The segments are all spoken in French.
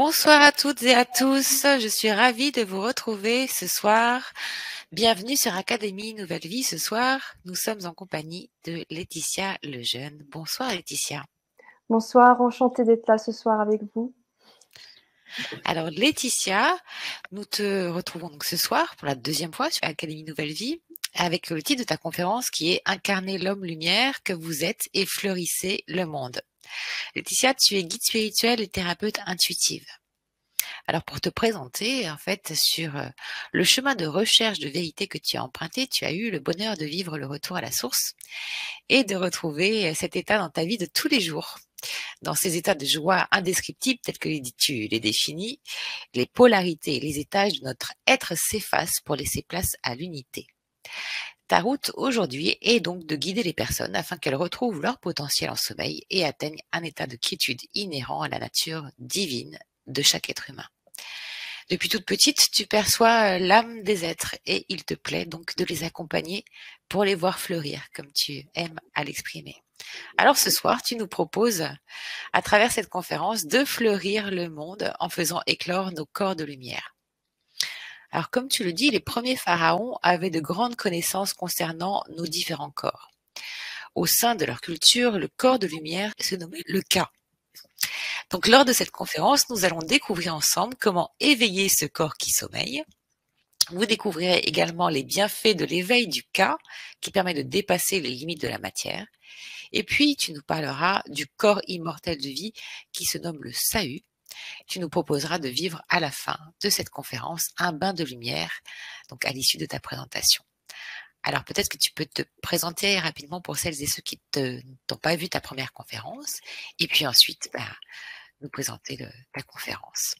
Bonsoir à toutes et à tous, je suis ravie de vous retrouver ce soir. Bienvenue sur Académie Nouvelle Vie. Ce soir, nous sommes en compagnie de Laetitia Lejeune. Bonsoir Laetitia. Bonsoir, enchantée d'être là ce soir avec vous. Alors Laetitia, nous te retrouvons donc ce soir pour la deuxième fois sur Académie Nouvelle Vie avec le titre de ta conférence qui est Incarner l'homme-lumière que vous êtes et fleurissez le monde. Laetitia, tu es guide spirituel et thérapeute intuitive. Alors pour te présenter, en fait, sur le chemin de recherche de vérité que tu as emprunté, tu as eu le bonheur de vivre le retour à la source et de retrouver cet état dans ta vie de tous les jours. Dans ces états de joie indescriptibles, tels que tu les définis, les polarités et les étages de notre être s'effacent pour laisser place à l'unité. Ta route aujourd'hui est donc de guider les personnes afin qu'elles retrouvent leur potentiel en sommeil et atteignent un état de quiétude inhérent à la nature divine de chaque être humain. Depuis toute petite, tu perçois l'âme des êtres et il te plaît donc de les accompagner pour les voir fleurir, comme tu aimes à l'exprimer. Alors ce soir, tu nous proposes, à travers cette conférence, de fleurir le monde en faisant éclore nos corps de lumière. Alors comme tu le dis, les premiers pharaons avaient de grandes connaissances concernant nos différents corps. Au sein de leur culture, le corps de lumière se nommait le Ka. Donc lors de cette conférence, nous allons découvrir ensemble comment éveiller ce corps qui sommeille. Vous découvrirez également les bienfaits de l'éveil du Ka, qui permet de dépasser les limites de la matière. Et puis, tu nous parleras du corps immortel de vie qui se nomme le Sahu. Tu nous proposeras de vivre à la fin de cette conférence un bain de lumière, donc à l'issue de ta présentation. Alors peut-être que tu peux te présenter rapidement pour celles et ceux qui n'ont pas vu ta première conférence, et puis ensuite nous présenter ta conférence.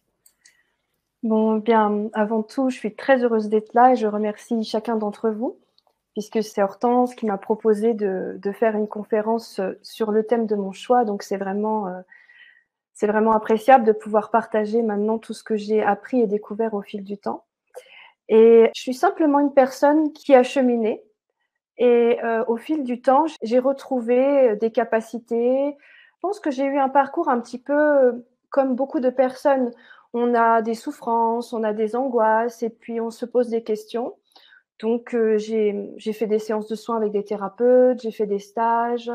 Bon, bien, avant tout, je suis très heureuse d'être là et je remercie chacun d'entre vous, puisque c'est Hortense qui m'a proposé de faire une conférence sur le thème de mon choix. Donc, c'est vraiment appréciable de pouvoir partager maintenant tout ce que j'ai appris et découvert au fil du temps. Et je suis simplement une personne qui a cheminé. Et au fil du temps, j'ai retrouvé des capacités. Je pense que j'ai eu un parcours un petit peu comme beaucoup de personnes. On a des souffrances, on a des angoisses et puis on se pose des questions. Donc j'ai fait des séances de soins avec des thérapeutes, j'ai fait des stages.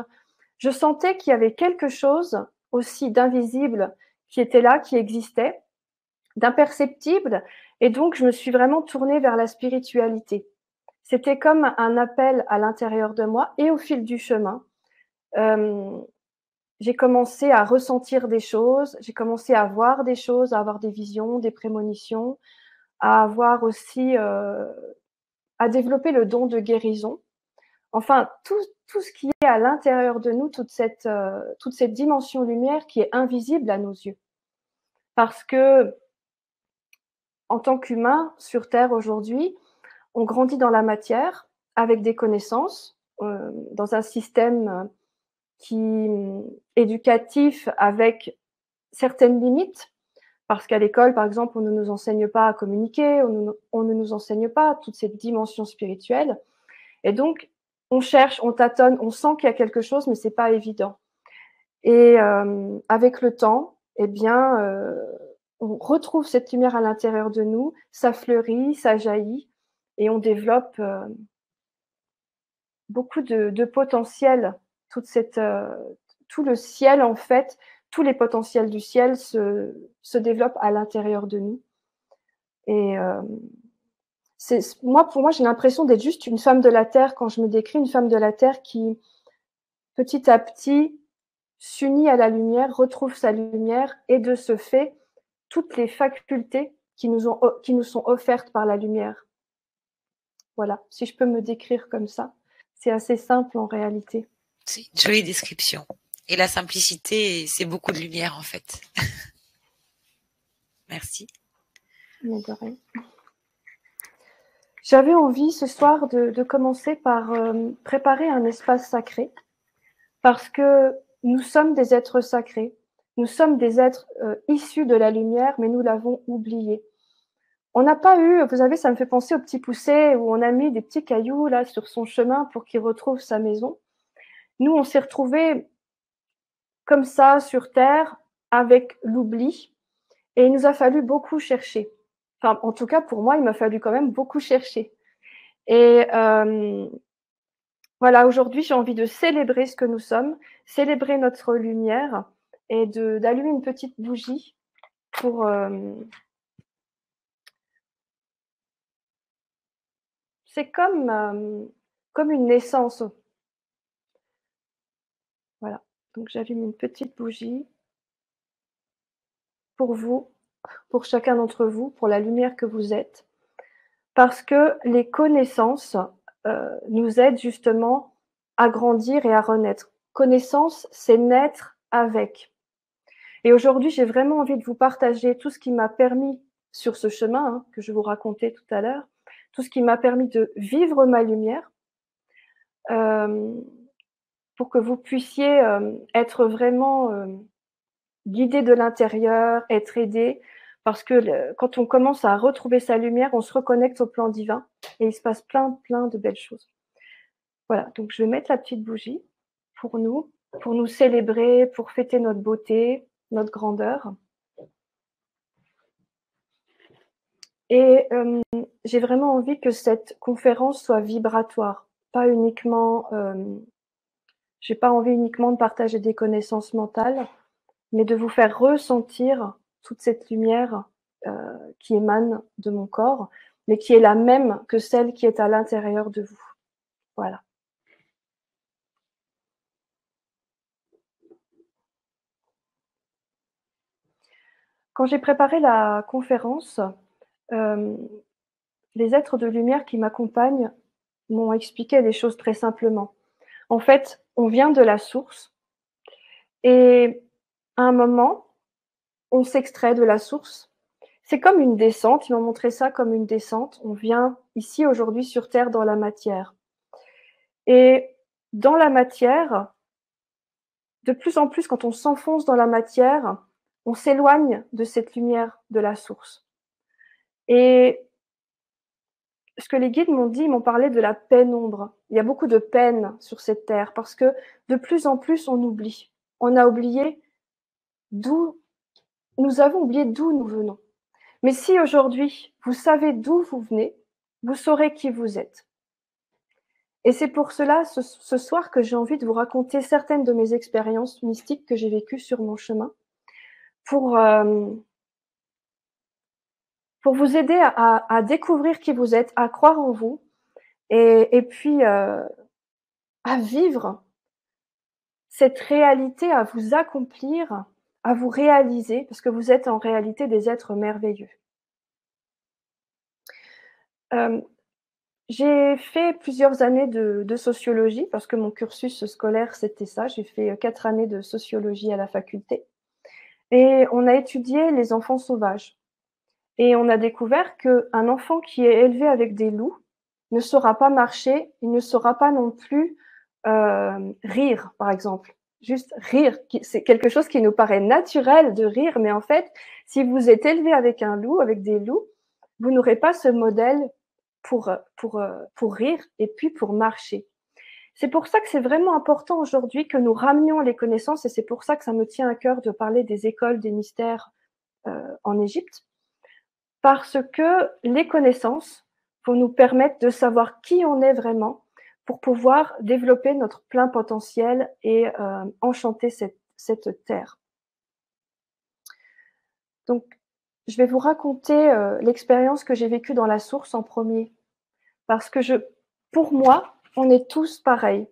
Je sentais qu'il y avait quelque chose aussi d'invisible qui était là, qui existait, d'imperceptible. Et donc je me suis vraiment tournée vers la spiritualité. C'était comme un appel à l'intérieur de moi et au fil du chemin, j'ai commencé à ressentir des choses, j'ai commencé à voir des choses, à avoir des visions, des prémonitions, à avoir aussi, à développer le don de guérison. Enfin, tout ce qui est à l'intérieur de nous, toute cette dimension lumière qui est invisible à nos yeux. Parce que, en tant qu'humain sur terre aujourd'hui, on grandit dans la matière avec des connaissances, dans un système qui éducatif avec certaines limites, parce qu'à l'école, par exemple, on ne nous enseigne pas à communiquer, on ne nous enseigne pas toute cette dimension spirituelle. Et donc, on cherche, on tâtonne, on sent qu'il y a quelque chose, mais c'est pas évident. Et avec le temps, eh bien, on retrouve cette lumière à l'intérieur de nous, ça fleurit, ça jaillit, et on développe beaucoup de potentiel, tout le ciel en fait, tous les potentiels du ciel se développent à l'intérieur de nous. Et pour moi, j'ai l'impression d'être juste une femme de la terre quand je me décris, une femme de la terre qui, petit à petit, s'unit à la lumière, retrouve sa lumière, et de ce fait, toutes les facultés qui nous sont offertes par la lumière. Voilà, si je peux me décrire comme ça. C'est assez simple en réalité. C'est une jolie description. Et la simplicité, c'est beaucoup de lumière en fait. Merci. Mais de rien. J'avais envie ce soir de commencer par préparer un espace sacré, parce que nous sommes des êtres sacrés. Nous sommes des êtres issus de la lumière, mais nous l'avons oublié. On n'a pas eu, vous savez, ça me fait penser au petit poucet où on a mis des petits cailloux là sur son chemin pour qu'il retrouve sa maison. Nous, on s'est retrouvés comme ça sur Terre avec l'oubli. Et il nous a fallu beaucoup chercher. Enfin, en tout cas, pour moi, il m'a fallu quand même beaucoup chercher. Et voilà, aujourd'hui, j'ai envie de célébrer ce que nous sommes, célébrer notre lumière et d'allumer une petite bougie pour... c'est comme une naissance. Voilà, donc j'allume une petite bougie pour vous, pour chacun d'entre vous, pour la lumière que vous êtes, parce que les connaissances nous aident justement à grandir et à renaître. Connaissance, c'est naître avec. Et aujourd'hui, j'ai vraiment envie de vous partager tout ce qui m'a permis sur ce chemin que je vous racontais tout à l'heure, tout ce qui m'a permis de vivre ma lumière, pour que vous puissiez être vraiment guidé de l'intérieur, être aidé, parce que quand on commence à retrouver sa lumière, on se reconnecte au plan divin et il se passe plein de belles choses. Voilà, donc je vais mettre la petite bougie pour nous célébrer, pour fêter notre beauté, notre grandeur. Et j'ai vraiment envie que cette conférence soit vibratoire, pas uniquement, j'ai pas envie uniquement de partager des connaissances mentales, mais de vous faire ressentir toute cette lumière qui émane de mon corps, mais qui est la même que celle qui est à l'intérieur de vous. Voilà. Quand j'ai préparé la conférence, les êtres de lumière qui m'accompagnent m'ont expliqué les choses très simplement. En fait, on vient de la source et à un moment, on s'extrait de la source. C'est comme une descente, ils m'ont montré ça comme une descente. On vient ici aujourd'hui sur Terre dans la matière. Et dans la matière, de plus en plus, quand on s'enfonce dans la matière, on s'éloigne de cette lumière de la source. Et ce que les guides m'ont dit, ils m'ont parlé de la pénombre. Il y a beaucoup de peine sur cette terre parce que de plus en plus, on oublie. On a oublié nous avons oublié d'où nous venons. Mais si aujourd'hui, vous savez d'où vous venez, vous saurez qui vous êtes. Et c'est pour cela, ce soir, que j'ai envie de vous raconter certaines de mes expériences mystiques que j'ai vécues sur mon chemin pour vous aider à découvrir qui vous êtes, à croire en vous et puis à vivre cette réalité, à vous accomplir, à vous réaliser, parce que vous êtes en réalité des êtres merveilleux. J'ai fait plusieurs années de sociologie parce que mon cursus scolaire, c'était ça. J'ai fait 4 années de sociologie à la faculté et on a étudié les enfants sauvages et on a découvert qu'un enfant qui est élevé avec des loups ne saura pas marcher, il ne saura pas non plus rire, par exemple. Juste rire, c'est quelque chose qui nous paraît naturel de rire, mais en fait, si vous êtes élevé avec un loup, avec des loups, vous n'aurez pas ce modèle pour rire et puis pour marcher. C'est pour ça que c'est vraiment important aujourd'hui que nous ramenions les connaissances et c'est pour ça que ça me tient à cœur de parler des écoles des mystères en Égypte, parce que les connaissances vont nous permettre de savoir qui on est vraiment pour pouvoir développer notre plein potentiel et enchanter cette terre. Donc, je vais vous raconter l'expérience que j'ai vécue dans la source en premier. Parce que pour moi, on est tous pareils.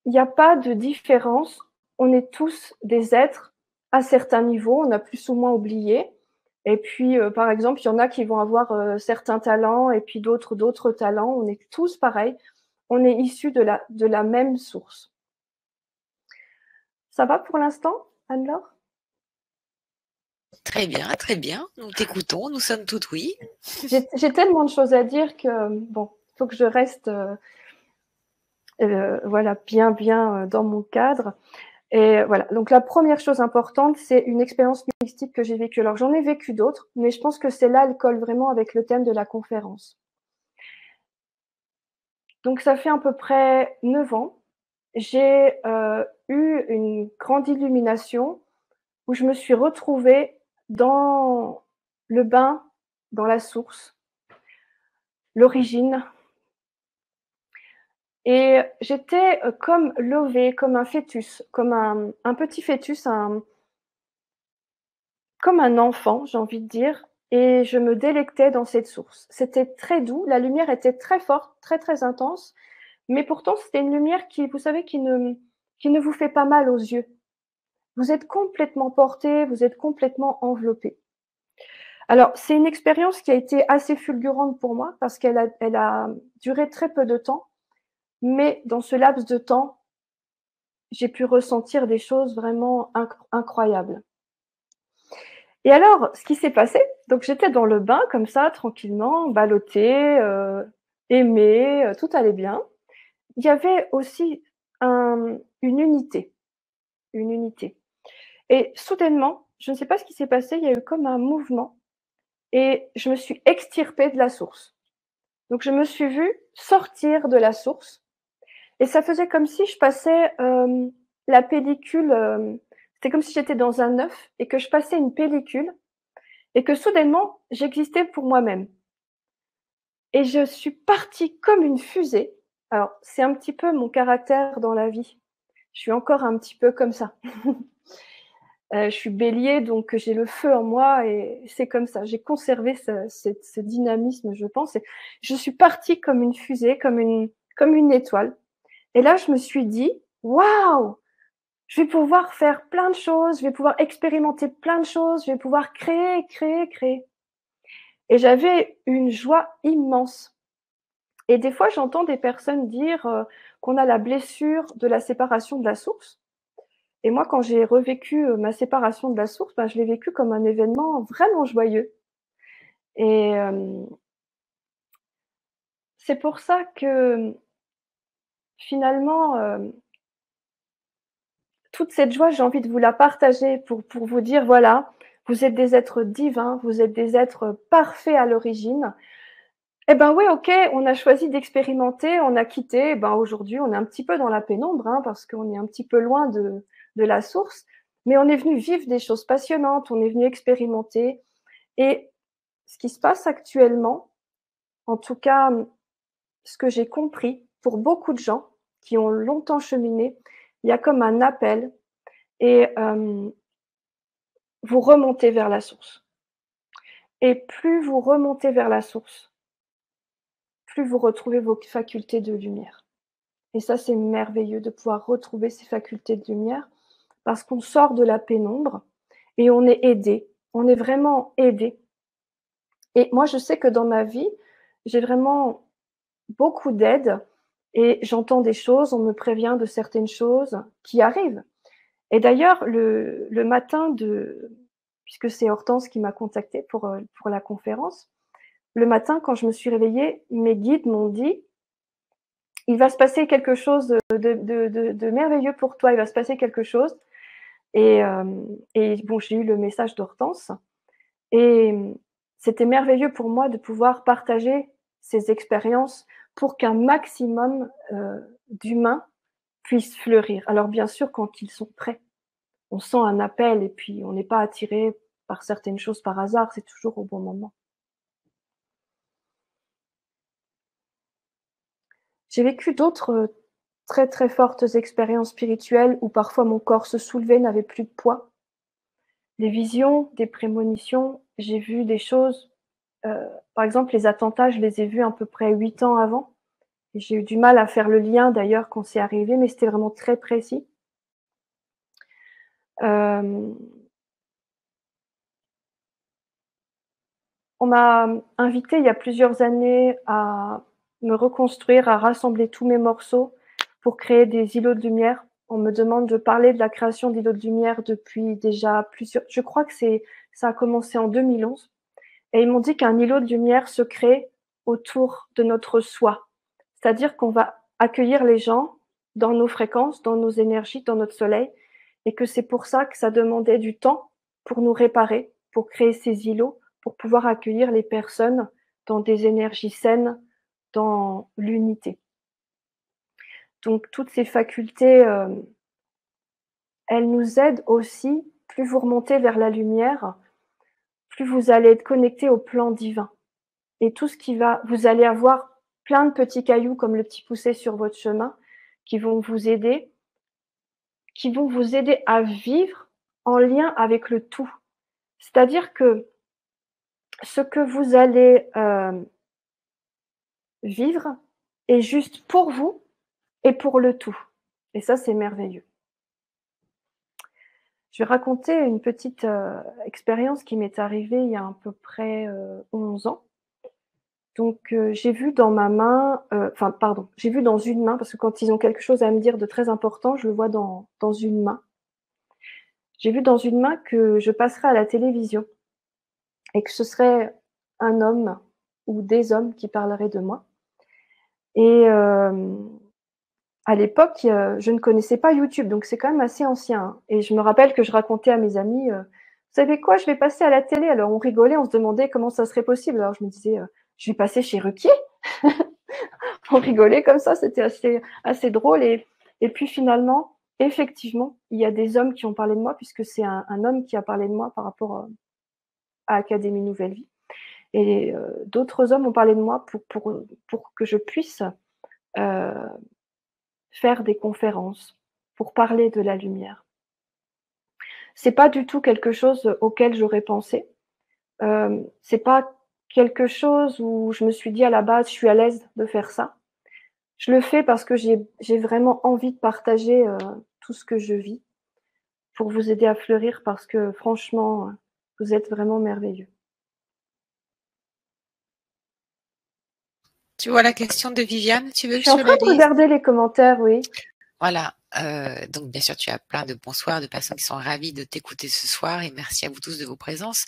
Il n'y a pas de différence. On est tous des êtres à certains niveaux. On a plus ou moins oublié. Et puis, par exemple, il y en a qui vont avoir certains talents et puis d'autres talents. On est tous pareils. On est issus de la même source. Ça va pour l'instant, Anne-Laure? Très bien. Nous t'écoutons, nous sommes toutes oui. J'ai tellement de choses à dire que, bon, il faut que je reste voilà, bien dans mon cadre. Et voilà, donc la première chose importante, c'est une expérience mystique que j'ai vécue. Alors j'en ai vécu d'autres, mais je pense que celle-là, elle colle vraiment avec le thème de la conférence. Donc ça fait à peu près 9 ans, j'ai eu une grande illumination où je me suis retrouvée dans le bain, dans la source, l'origine. Et j'étais, comme levée, comme un fœtus, comme un petit fœtus, comme un enfant, j'ai envie de dire, et je me délectais dans cette source. C'était très doux, la lumière était très forte, très, très intense, mais pourtant c'était une lumière qui, vous savez, qui ne vous fait pas mal aux yeux. Vous êtes complètement porté, vous êtes complètement enveloppé. Alors, c'est une expérience qui a été assez fulgurante pour moi parce qu'elle a duré très peu de temps, mais dans ce laps de temps, j'ai pu ressentir des choses vraiment incroyables. Et alors, ce qui s'est passé, donc j'étais dans le bain comme ça, tranquillement, ballottée, aimée, tout allait bien. Il y avait aussi une unité, une unité. Et soudainement, je ne sais pas ce qui s'est passé, il y a eu comme un mouvement et je me suis extirpée de la source. Donc je me suis vue sortir de la source et ça faisait comme si je passais, la pellicule, c'était comme si j'étais dans un œuf et que je passais une pellicule et que soudainement, j'existais pour moi-même. Et je suis partie comme une fusée. Alors, c'est un petit peu mon caractère dans la vie. Je suis encore un petit peu comme ça. Je suis Bélier, donc j'ai le feu en moi et c'est comme ça. J'ai conservé ce dynamisme, je pense. Et je suis partie comme une fusée, comme une étoile. Et là, je me suis dit: «Waouh! Je vais pouvoir faire plein de choses, je vais pouvoir expérimenter plein de choses, je vais pouvoir créer, créer, créer». Et j'avais une joie immense. Et des fois, j'entends des personnes dire, qu'on a la blessure de la séparation de la source. Et moi, quand j'ai revécu, ma séparation de la source, ben, je l'ai vécu comme un événement vraiment joyeux. Et c'est pour ça que, finalement, toute cette joie, j'ai envie de vous la partager pour vous dire: «Voilà, vous êtes des êtres divins, vous êtes des êtres parfaits à l'origine». Eh ben, oui, OK, on a choisi d'expérimenter, on a quitté, eh ben, aujourd'hui, on est un petit peu dans la pénombre, hein, parce qu'on est un petit peu loin de la source, mais on est venu vivre des choses passionnantes, on est venu expérimenter. Et ce qui se passe actuellement, en tout cas, ce que j'ai compris pour beaucoup de gens qui ont longtemps cheminé, il y a comme un appel et vous remontez vers la source. Et plus vous remontez vers la source, plus vous retrouvez vos facultés de lumière. Et ça, c'est merveilleux de pouvoir retrouver ces facultés de lumière parce qu'on sort de la pénombre et on est aidé. On est vraiment aidé. Et moi, je sais que dans ma vie, j'ai vraiment beaucoup d'aide et j'entends des choses, on me prévient de certaines choses qui arrivent. Et d'ailleurs, le matin puisque c'est Hortense qui m'a contactée pour la conférence, le matin, quand je me suis réveillée, mes guides m'ont dit: «Il va se passer quelque chose de merveilleux pour toi, il va se passer quelque chose». Et bon, j'ai eu le message d'Hortense et c'était merveilleux pour moi de pouvoir partager ces expériences pour qu'un maximum, d'humains puissent fleurir. Alors bien sûr, quand ils sont prêts. On sent un appel et puis on n'est pas attiré par certaines choses par hasard, c'est toujours au bon moment. J'ai vécu d'autres, très, très fortes expériences spirituelles où parfois mon corps se soulevait, n'avait plus de poids. Des visions, des prémonitions, j'ai vu des choses, par exemple les attentats, je les ai vus à peu près 8 ans avant et j'ai eu du mal à faire le lien d'ailleurs quand c'est arrivé, mais c'était vraiment très précis. Hem, on m'a invitée il y a plusieurs années à me reconstruire, à rassembler tous mes morceaux pour créer des îlots de lumière. On me demande de parler de la création d'îlots de lumière depuis déjà plusieurs, je crois que ça a commencé en 2011 et ils m'ont dit qu'un îlot de lumière se crée autour de notre soi. C'est-à-dire qu'on va accueillir les gens dans nos fréquences, dans nos énergies, dans notre soleil et que c'est pour ça que ça demandait du temps pour nous réparer, pour créer ces îlots, pour pouvoir accueillir les personnes dans des énergies saines, dans l'unité. Donc toutes ces facultés, elles nous aident aussi, plus vous remontez vers la lumière, plus vous allez être connecté au plan divin. Et tout ce qui va, vous allez avoir plein de petits cailloux comme le petit poussé sur votre chemin qui vont vous aider à vivre en lien avec le tout. C'est-à-dire que ce que vous allez vivre est juste pour vous et pour le tout. Et ça, c'est merveilleux. Je vais raconter une petite expérience qui m'est arrivée il y a à peu près 11 ans. Donc, j'ai vu dans ma main, j'ai vu dans une main, parce que quand ils ont quelque chose à me dire de très important, je le vois dans une main. J'ai vu dans une main que je passerais à la télévision et que ce serait un homme ou des hommes qui parleraient de moi. Et à l'époque, je ne connaissais pas YouTube, donc c'est quand même assez ancien, hein. Et je me rappelle que je racontais à mes amis, «Vous savez quoi? Je vais passer à la télé». Alors on rigolait, on se demandait comment ça serait possible. Alors je me disais, «Je vais passer chez Ruquier?» On rigolait comme ça, c'était assez drôle et puis finalement, effectivement, il y a des hommes qui ont parlé de moi puisque c'est un homme qui a parlé de moi par rapport, à Académie Nouvelle Vie et d'autres hommes ont parlé de moi pour que je puisse, heu, faire des conférences, pour parler de la lumière. C'est pas du tout quelque chose auquel j'aurais pensé. C'est pas quelque chose où je me suis dit à la base: «Je suis à l'aise de faire ça». Je le fais parce que j'ai vraiment envie de partager, tout ce que je vis pour vous aider à fleurir parce que franchement, vous êtes vraiment merveilleux. Tu vois la question de Viviane, tu veux Je que suis en je train la de lise? regarder les commentaires, oui. Voilà, donc bien sûr, tu as plein de bonsoirs, de personnes qui sont ravies de t'écouter ce soir et merci à vous tous de vos présences.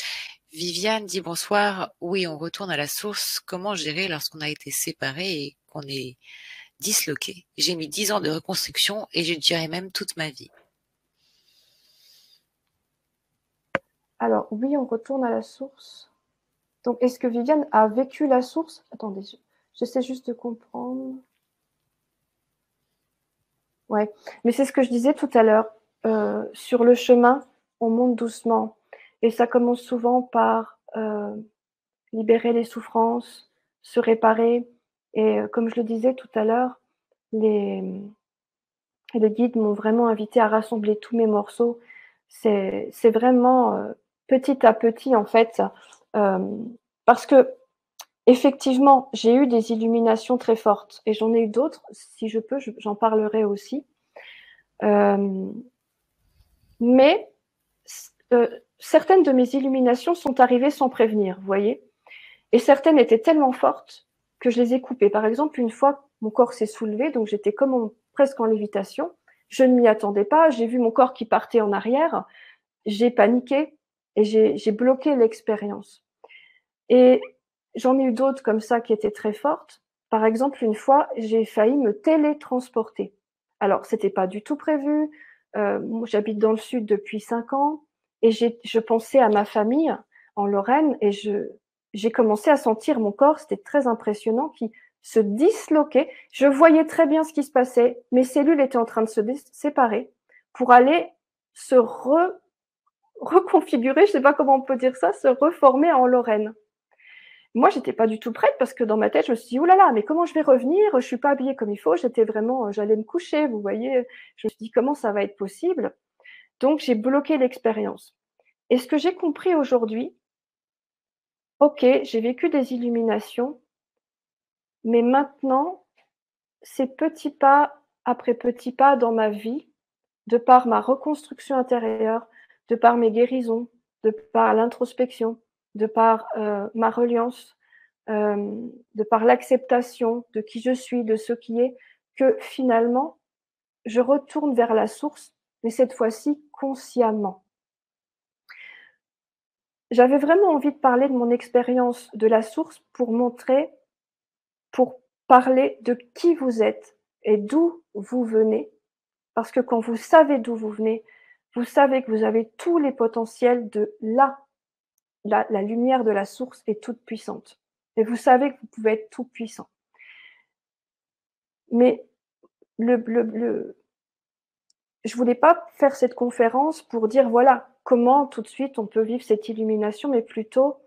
Viviane dit: «Bonsoir, oui, on retourne à la source. Comment gérer lorsqu'on a été séparés et qu'on est disloqué? J'ai mis 10 ans de reconstruction et je dirais même toute ma vie». Alors oui, on retourne à la source. Donc est-ce que Viviane a vécu la source? Attendez, j'essaie juste de comprendre. Ouais, mais c'est ce que je disais tout à l'heure, sur le chemin, on monte doucement et ça commence souvent par, libérer les souffrances, se réparer et comme je le disais tout à l'heure, les guides m'ont vraiment invitée à rassembler tous mes morceaux. C'est vraiment, petit à petit en fait, parce qu'effectivement, j'ai eu des illuminations très fortes et j'en ai eu d'autres. Si je peux, j'en parlerai aussi. Hem, mais certaines de mes illuminations sont arrivées sans prévenir, vous voyez? Et certaines étaient tellement fortes que je les ai coupées. Par exemple, une fois, mon corps s'est soulevé, donc j'étais presque en lévitation. Je ne m'y attendais pas, j'ai vu mon corps qui partait en arrière, j'ai paniqué et j'ai bloqué l'expérience. Et j'en ai eu d'autres comme ça qui étaient très fortes. Par exemple, une fois, j'ai failli me télétransporter. Alors, c'était pas du tout prévu. Moi, j'habite dans le sud depuis 5 ans et je pensais à ma famille en Lorraine et j'ai commencé à sentir mon corps, c'était très impressionnant, qui se disloquait. Je voyais très bien ce qui se passait. Mes cellules étaient en train de se séparer pour aller se reconfigurer, je sais pas comment on peut dire ça, se reformer en Lorraine. Moi, j'étais pas du tout prête parce que dans ma tête, je me suis dit: «Ouh là là, mais comment je vais revenir? Je suis pas habillée comme il faut». J'étais vraiment, j'allais me coucher, vous voyez? Je me suis dit: «Comment ça va être possible?» Donc j'ai bloqué l'expérience et ce que j'ai compris aujourd'hui, OK, j'ai vécu des illuminations, mais maintenant, c'est petit pas après petit pas dans ma vie, de par ma reconstruction intérieure, de par mes guérisons, de par l'introspection, de par, ma reliance, de par l'acceptation de qui je suis, de ce qui est, que finalement, je retourne vers la source, mais cette fois-ci consciemment. J'avais vraiment envie de parler de mon expérience de la source pour parler de qui vous êtes et d'où vous venez, parce que quand vous savez d'où vous venez, vous savez que vous avez tous les potentiels de la lumière de la source est toute puissante et vous savez que vous pouvez être tout puissant. Mais le je voulais pas faire cette conférence pour dire, voilà, comment tout de suite on peut vivre cette illumination, mais plutôt,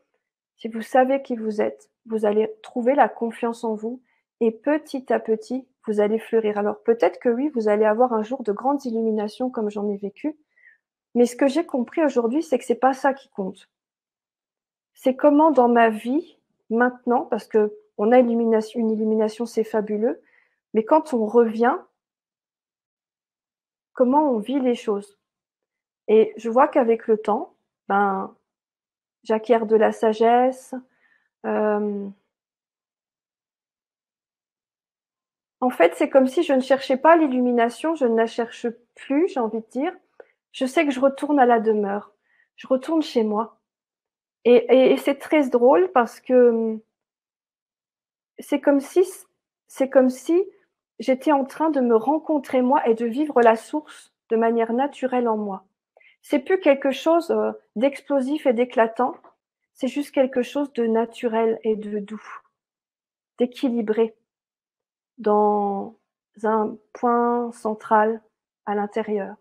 si vous savez qui vous êtes, vous allez trouver la confiance en vous et petit à petit, vous allez fleurir. Alors peut-être que oui, vous allez avoir un jour de grandes illuminations comme j'en ai vécu, mais ce que j'ai compris aujourd'hui, c'est que c'est pas ça qui compte. C'est comment dans ma vie, maintenant, parce que on a une illumination, c'est fabuleux, mais quand on revient, comment on vit les choses. Et je vois qu'avec le temps, ben, j'acquiers de la sagesse. En fait, c'est comme si je ne cherchais pas l'illumination, je ne la cherche plus, j'ai envie de dire. Je sais que je retourne à la demeure, je retourne chez moi. Et c'est très drôle parce que c'est comme si c'est comme si j'étais en train de me rencontrer moi et de vivre la source de manière naturelle en moi. C'est plus quelque chose d'explosif et d'éclatant, c'est juste quelque chose de naturel et de doux, d'équilibré dans un point central à l'intérieur.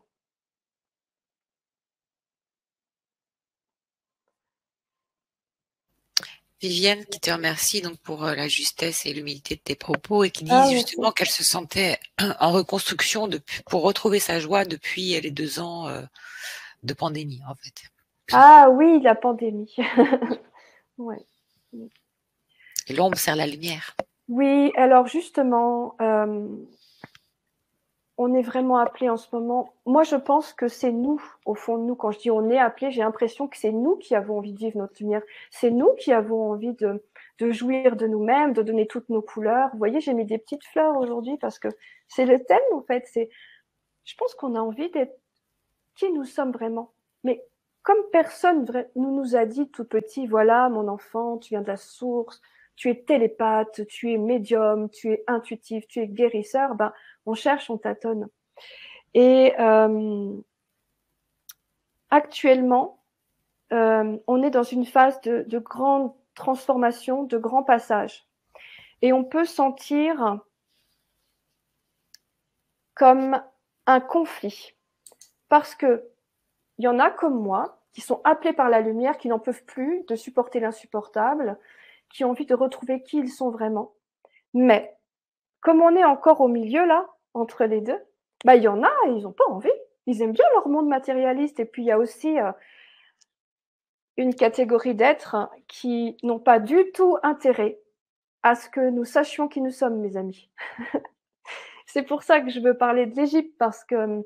Viviane qui te remercie donc pour la justesse et l'humilité de tes propos et qui dit Ah, merci. justement qu'elle se sentait en reconstruction pour retrouver sa joie depuis les 2 ans de pandémie en fait. Ah oui, la pandémie. Ouais. Et l'ombre sert la lumière. Oui, alors justement, on est vraiment appelé en ce moment. Moi, je pense que c'est nous, au fond de nous. Quand je dis on est appelé, j'ai l'impression que c'est nous qui avons envie de vivre notre lumière. C'est nous qui avons envie de jouir de nous-mêmes, de donner toutes nos couleurs. Vous voyez, j'ai mis des petites fleurs aujourd'hui parce que c'est le thème, en fait. Je pense qu'on a envie d'être qui nous sommes vraiment. Mais comme personne nous a dit tout petit, voilà, mon enfant, tu viens de la source, tu es télépathe, tu es médium, tu es intuitif, tu es guérisseur, ben, on cherche, on tâtonne. Et actuellement, on est dans une phase de grande transformation, de grand passage. Et on peut sentir comme un conflit. Parce que il y en a comme moi qui sont appelés par la lumière, qui n'en peuvent plus de supporter l'insupportable, qui ont envie de retrouver qui ils sont vraiment. Mais comme on est encore au milieu là, entre les deux, bah il y en a, ils n'ont pas envie. Ils aiment bien leur monde matérialiste. Et puis il y a aussi une catégorie d'êtres qui n'ont pas du tout intérêt à ce que nous sachions qui nous sommes, mes amis. C'est pour ça que je veux parler de l'Égypte, parce que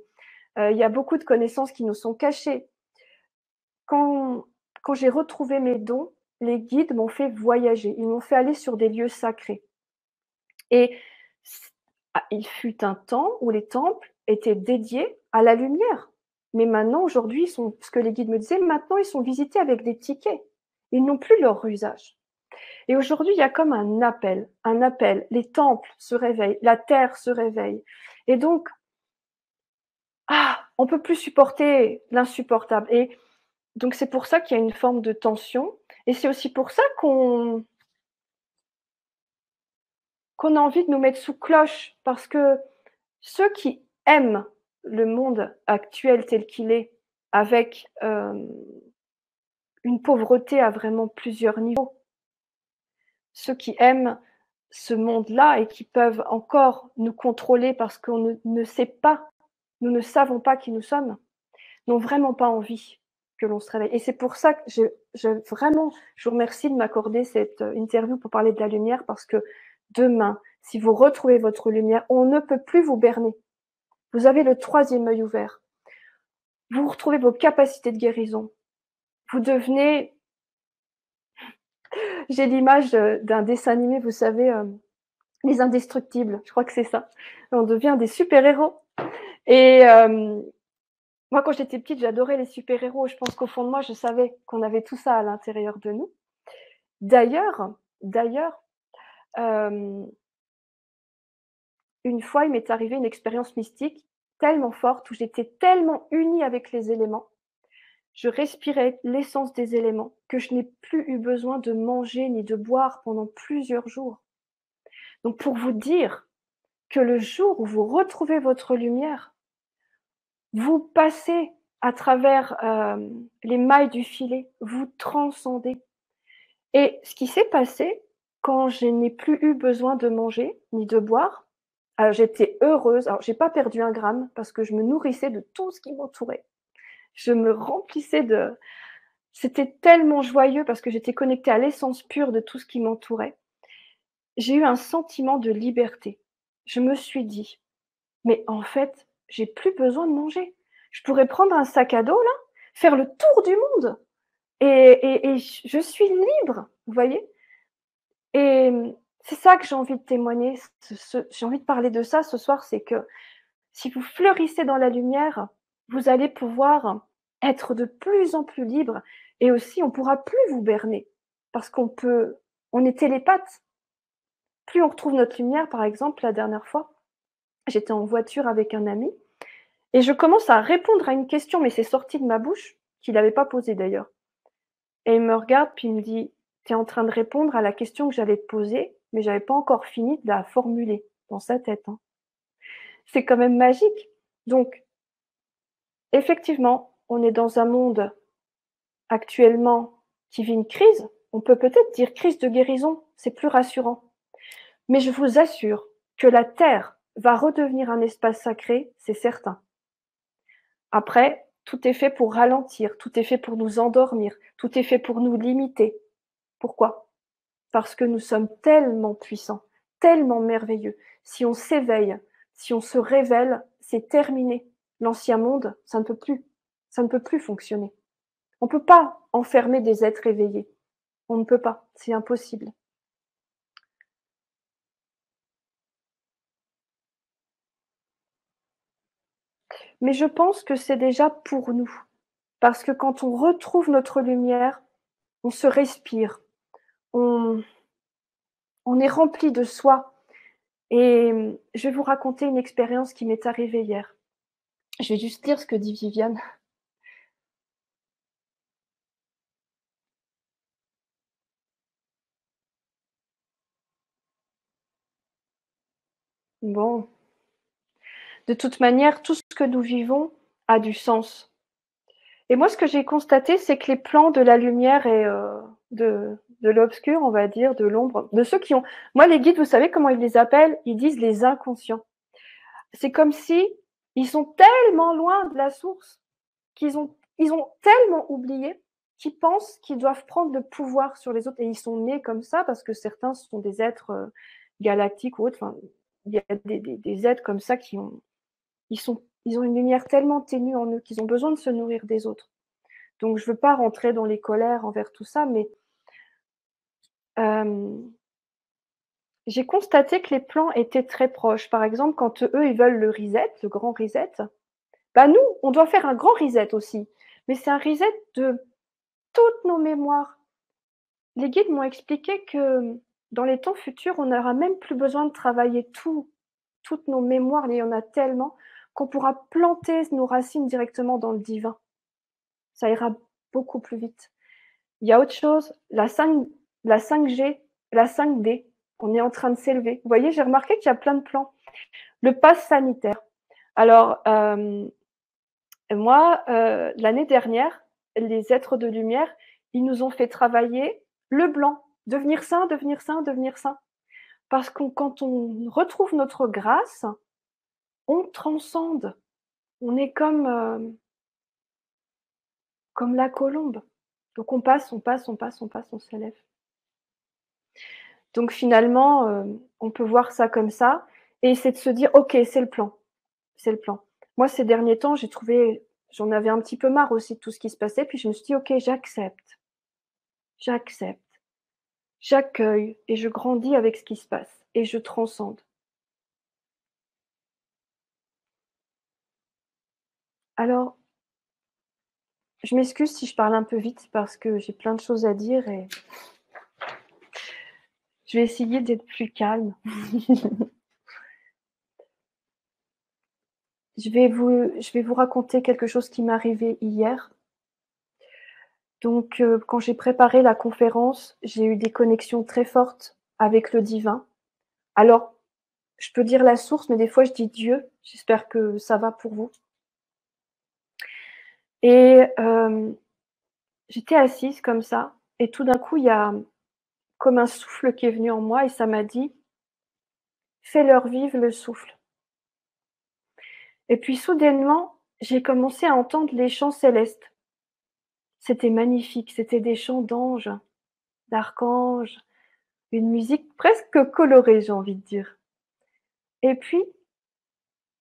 il y a beaucoup de connaissances qui nous sont cachées. Quand j'ai retrouvé mes dons, les guides m'ont fait voyager. Ils m'ont fait aller sur des lieux sacrés. Et il fut un temps où les temples étaient dédiés à la lumière. Mais maintenant, aujourd'hui, ce que les guides me disaient, maintenant, ils sont visités avec des tickets. Ils n'ont plus leur usage. Et aujourd'hui, il y a comme un appel, un appel. Les temples se réveillent, la terre se réveille. Et donc, on peut plus supporter l'insupportable. Et donc, c'est pour ça qu'il y a une forme de tension. Et c'est aussi pour ça qu'on a envie de nous mettre sous cloche. Parce que ceux qui aiment le monde actuel tel qu'il est, avec une pauvreté à vraiment plusieurs niveaux, ceux qui aiment ce monde-là et qui peuvent encore nous contrôler parce qu'on ne sait pas, nous ne savons pas qui nous sommes, n'ont vraiment pas envie que l'on se réveille. Et c'est pour ça que je vous remercie de m'accorder cette interview pour parler de la lumière, parce que demain, si vous retrouvez votre lumière, on ne peut plus vous berner. Vous avez le 3e œil ouvert. Vous retrouvez vos capacités de guérison. Vous devenez... J'ai l'image d'un dessin animé, vous savez, Les Indestructibles, je crois que c'est ça. On devient des super-héros. Et moi, quand j'étais petite, j'adorais les super-héros. Je pense qu'au fond de moi, je savais qu'on avait tout ça à l'intérieur de nous. D'ailleurs, une fois, il m'est arrivé une expérience mystique tellement forte où j'étais tellement unie avec les éléments. Je respirais l'essence des éléments que je n'ai plus eu besoin de manger ni de boire pendant plusieurs jours. Donc pour vous dire que le jour où vous retrouvez votre lumière, Vous passez à travers les mailles du filet, vous transcendez. Et ce qui s'est passé, quand je n'ai plus eu besoin de manger ni de boire, j'étais heureuse. Alors, j'ai pas perdu 1 gramme parce que je me nourrissais de tout ce qui m'entourait. Je me remplissais de C'était tellement joyeux parce que j'étais connectée à l'essence pure de tout ce qui m'entourait. J'ai eu un sentiment de liberté. Je me suis dit: «Mais en fait, j'ai plus besoin de manger. Je pourrais prendre un sac à dos là, faire le tour du monde et je suis libre», vous voyez? Et c'est ça que j'ai envie de témoigner, j'ai envie de parler de ça ce soir, c'est que si vous fleurissez dans la lumière, vous allez pouvoir être de plus en plus libre et aussi on pourra plus vous berner parce on est télépathe. Plus on retrouve notre lumière, par exemple, la dernière fois, j'étais en voiture avec un ami et je commence à répondre à une question, mais c'est sorti de ma bouche, qu'il n'avait pas posée d'ailleurs. Et il me regarde puis il me dit: «Tu es en train de répondre à la question que j'allais te poser, mais j'avais pas encore fini de la formuler», dans sa tête, hein. C'est quand même magique. Donc effectivement, on est dans un monde actuellement qui vit une crise. On peut peut-être dire crise de guérison, c'est plus rassurant. Mais je vous assure que la Terre va redevenir un espace sacré, c'est certain. Après, tout est fait pour ralentir, tout est fait pour nous endormir, tout est fait pour nous limiter. Pourquoi? Parce que nous sommes tellement puissants, tellement merveilleux. Si on s'éveille, si on se révèle, c'est terminé. L'ancien monde, ça ne peut plus fonctionner. On ne peut pas enfermer des êtres éveillés. On ne peut pas, c'est impossible. Mais je pense que c'est déjà pour nous. Parce que quand on retrouve notre lumière, on se respire, on, on est rempli de soi. Et je vais vous raconter une expérience qui m'est arrivée hier. Je vais juste lire ce que dit Viviane. Bon, de toute manière, tout ce que nous vivons a du sens. Et moi, ce que j'ai constaté, c'est que les plans de la lumière et de l'obscur, on va dire, de l'ombre, de ceux qui ont... Moi, les guides, vous savez comment ils les appellent? Ils disent les inconscients. C'est comme si ils sont tellement loin de la source ils ont tellement oublié qu'ils pensent qu'ils doivent prendre le pouvoir sur les autres. Et ils sont nés comme ça parce que certains sont des êtres galactiques ou autres. Enfin, il y a des êtres comme ça ils ont une lumière tellement ténue en eux qu'ils ont besoin de se nourrir des autres. Donc, je ne veux pas rentrer dans les colères envers tout ça, mais j'ai constaté que les plans étaient très proches. Par exemple, quand eux, ils veulent le reset, le grand reset, bah nous, on doit faire un grand reset aussi. Mais c'est un reset de toutes nos mémoires. Les guides m'ont expliqué que dans les temps futurs, on n'aura même plus besoin de travailler toutes nos mémoires, il y en a tellement, qu'on pourra planter nos racines directement dans le divin. Ça ira beaucoup plus vite. Il y a autre chose, la 5G, la 5D, on est en train de s'élever. Vous voyez, j'ai remarqué qu'il y a plein de plans. Le pass sanitaire. Alors, moi, l'année dernière, les êtres de lumière, ils nous ont fait travailler le blanc, devenir sain, devenir sain, devenir sain. Parce que quand on retrouve notre grâce, on transcende. On est comme la colombe. Donc on passe, on passe, on passe, on passe, on s'élève. Donc finalement, on peut voir ça comme ça et c'est de se dire: «OK, c'est le plan, c'est le plan». Moi, ces derniers temps, j'en avais un petit peu marre aussi de tout ce qui se passait, puis je me suis dit: «OK, j'accepte, j'accueille et je grandis avec ce qui se passe et je transcende». Alors, je m'excuse si je parle un peu vite parce que j'ai plein de choses à dire et je vais essayer d'être plus calme. Je vais vous raconter quelque chose qui m'est arrivé hier. Donc, quand j'ai préparé la conférence, j'ai eu des connexions très fortes avec le divin. Alors, je peux dire la source, mais des fois je dis Dieu. J'espère que ça va pour vous. Et j'étais assise comme ça et tout d'un coup, il y a comme un souffle qui est venu en moi et ça m'a dit: «Fais-leur vivre le souffle». Et puis soudainement, j'ai commencé à entendre les chants célestes. C'était magnifique, c'était des chants d'anges, d'archanges, une musique presque colorée, j'ai envie de dire. Et puis,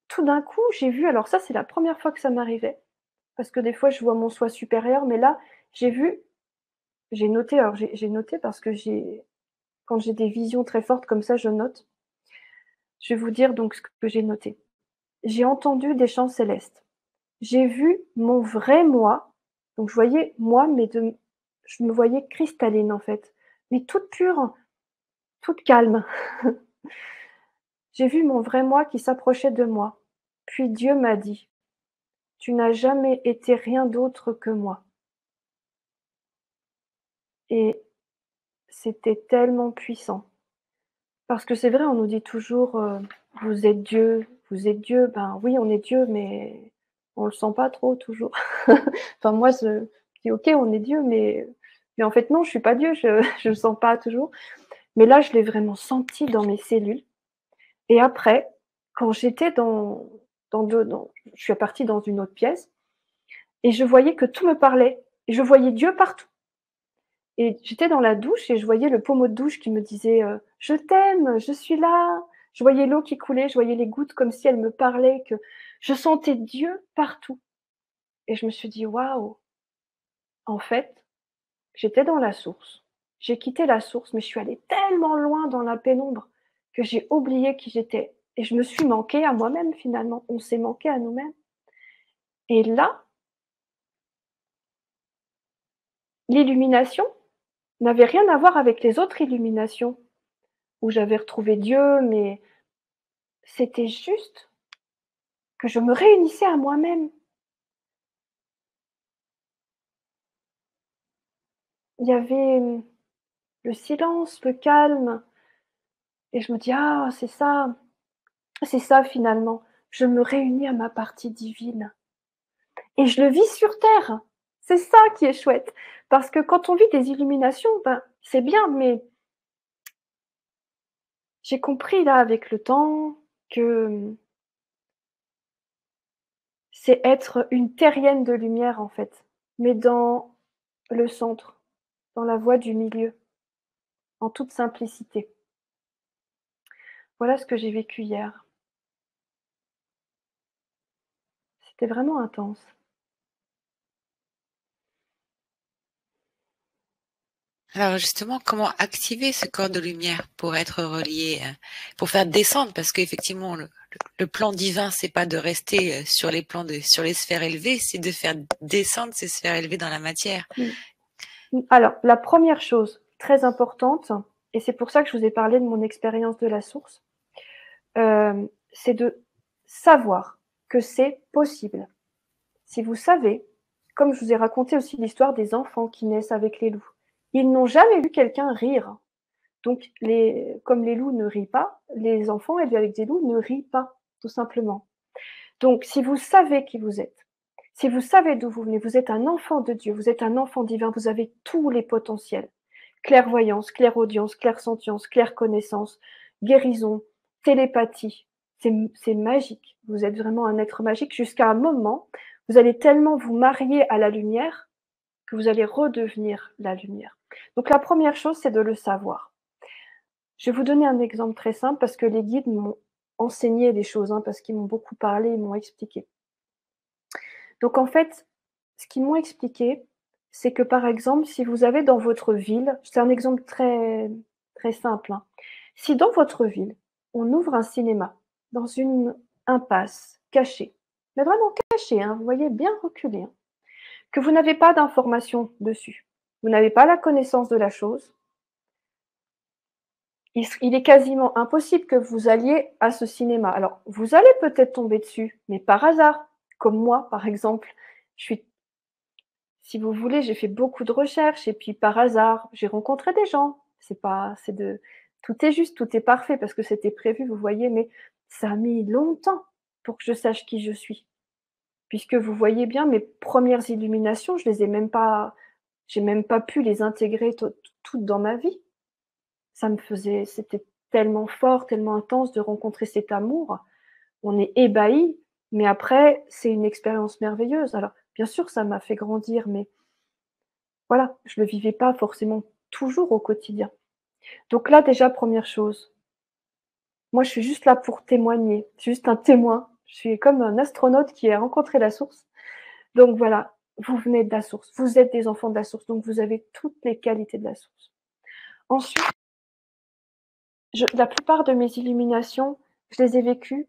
tout d'un coup, j'ai vu, alors ça, c'est la première fois que ça m'arrivait, parce que des fois, je vois mon soi supérieur, mais là, j'ai vu, j'ai noté, alors j'ai noté parce que quand j'ai des visions très fortes comme ça, je note. Je vais vous dire donc ce que j'ai noté. J'ai entendu des chants célestes. J'ai vu mon vrai moi, donc je voyais moi, mais je me voyais cristalline en fait, mais toute pure, toute calme. J'ai vu mon vrai moi qui s'approchait de moi. Puis Dieu m'a dit: «Tu n'as jamais été rien d'autre que moi». Et c'était tellement puissant. Parce que c'est vrai, on nous dit toujours, «Vous êtes Dieu, vous êtes Dieu». Ben oui, on est Dieu, mais on le sent pas trop toujours. Enfin moi, je dis: «OK, on est Dieu», mais en fait non, je suis pas Dieu, je le sens pas toujours. Mais là, je l'ai vraiment senti dans mes cellules et après, quand j'étais dans je suis partie dans une autre pièce et je voyais que tout me parlait et je voyais Dieu partout. Et j'étais dans la douche et je voyais le pommeau de douche qui me disait, «Je t'aime, je suis là». Je voyais l'eau qui coulait, je voyais les gouttes comme si elles me parlaient, que je sentais Dieu partout et je me suis dit: «Waouh, en fait, j'étais dans la source. J'ai quitté la source, mais je suis allée tellement loin dans la pénombre que j'ai oublié qui j'étais et je me suis manquée à moi-même finalement. On s'est manqué à nous-mêmes». Et là, l'illumination n'avait rien à voir avec les autres illuminations où j'avais retrouvé Dieu, mais c'était juste que je me réunissais à moi-même. Il y avait, le silence, le calme et je me dis: «Ah, c'est ça finalement. Je me réunis à ma partie divine et je le vis sur terre». C'est ça qui est chouette parce que quand on vit des illuminations, ben, c'est bien, mais j'ai compris là avec le temps que, c'est être une terrienne de lumière en fait, mais dans le centre, dans la voie du milieu, en toute simplicité. Voilà ce que j'ai vécu hier. C'était vraiment intense. Alors justement, comment activer ce corps de lumière pour être relié, pour faire descendre, parce qu'effectivement, le plan divin, c'est pas de rester sur les sur les sphères élevées, c'est de faire descendre ces sphères élevées dans la matière. Alors, la première chose très importante, et c'est pour ça que je vous ai parlé de mon expérience de la source, c'est de savoir que c'est possible. Si vous savez, comme je vous ai raconté aussi l'histoire des enfants qui naissent avec les loups, ils n'ont jamais vu quelqu'un rire. Donc, comme les loups ne rient pas, les enfants élevés avec des loups ne rient pas, tout simplement. Donc, si vous savez qui vous êtes, si vous savez d'où vous venez, vous êtes un enfant de Dieu, vous êtes un enfant divin, vous avez tous les potentiels. Clairvoyance, clairaudience, clairsentience, clairconnaissance, guérison, télépathie. C'est magique. Vous êtes vraiment un être magique jusqu'à un moment, vous allez tellement vous marier à la lumière que vous allez redevenir la lumière. Donc la première chose, c'est de le savoir. Je vais vous donner un exemple très simple parce que les guides m'ont enseigné des choses, parce qu'ils m'ont beaucoup parlé, ils m'ont expliqué. Donc en fait, ce qu'ils m'ont expliqué, c'est que par exemple, si vous avez dans votre ville, c'est un exemple très, très simple, si dans votre ville, on ouvre un cinéma dans une impasse cachée, mais vraiment cachée, vous voyez, bien reculé, que vous n'avez pas d'informations dessus, vous n'avez pas la connaissance de la chose, il est quasiment impossible que vous alliez à ce cinéma. Alors, vous allez peut-être tomber dessus, mais par hasard, comme moi, par exemple. Je suis Si vous voulez, j'ai fait beaucoup de recherches et puis par hasard, j'ai rencontré des gens. Tout est juste, tout est parfait parce que c'était prévu, vous voyez, mais ça a mis longtemps pour que je sache qui je suis. puisque vous voyez bien mes premières illuminations, je les ai même pas j'ai même pas pu les intégrer toutes dans ma vie. C'était tellement fort, tellement intense de rencontrer cet amour. On est ébahis, mais après, c'est une expérience merveilleuse. Alors, bien sûr, ça m'a fait grandir, mais voilà, je le vivais pas forcément toujours au quotidien. Donc là, déjà, première chose, moi, je suis juste là pour témoigner, je suis juste un témoin. Je suis comme un astronaute qui a rencontré la source. Donc voilà, vous venez de la source, vous êtes des enfants de la source, donc vous avez toutes les qualités de la source. Ensuite, la plupart de mes illuminations, je les ai vécues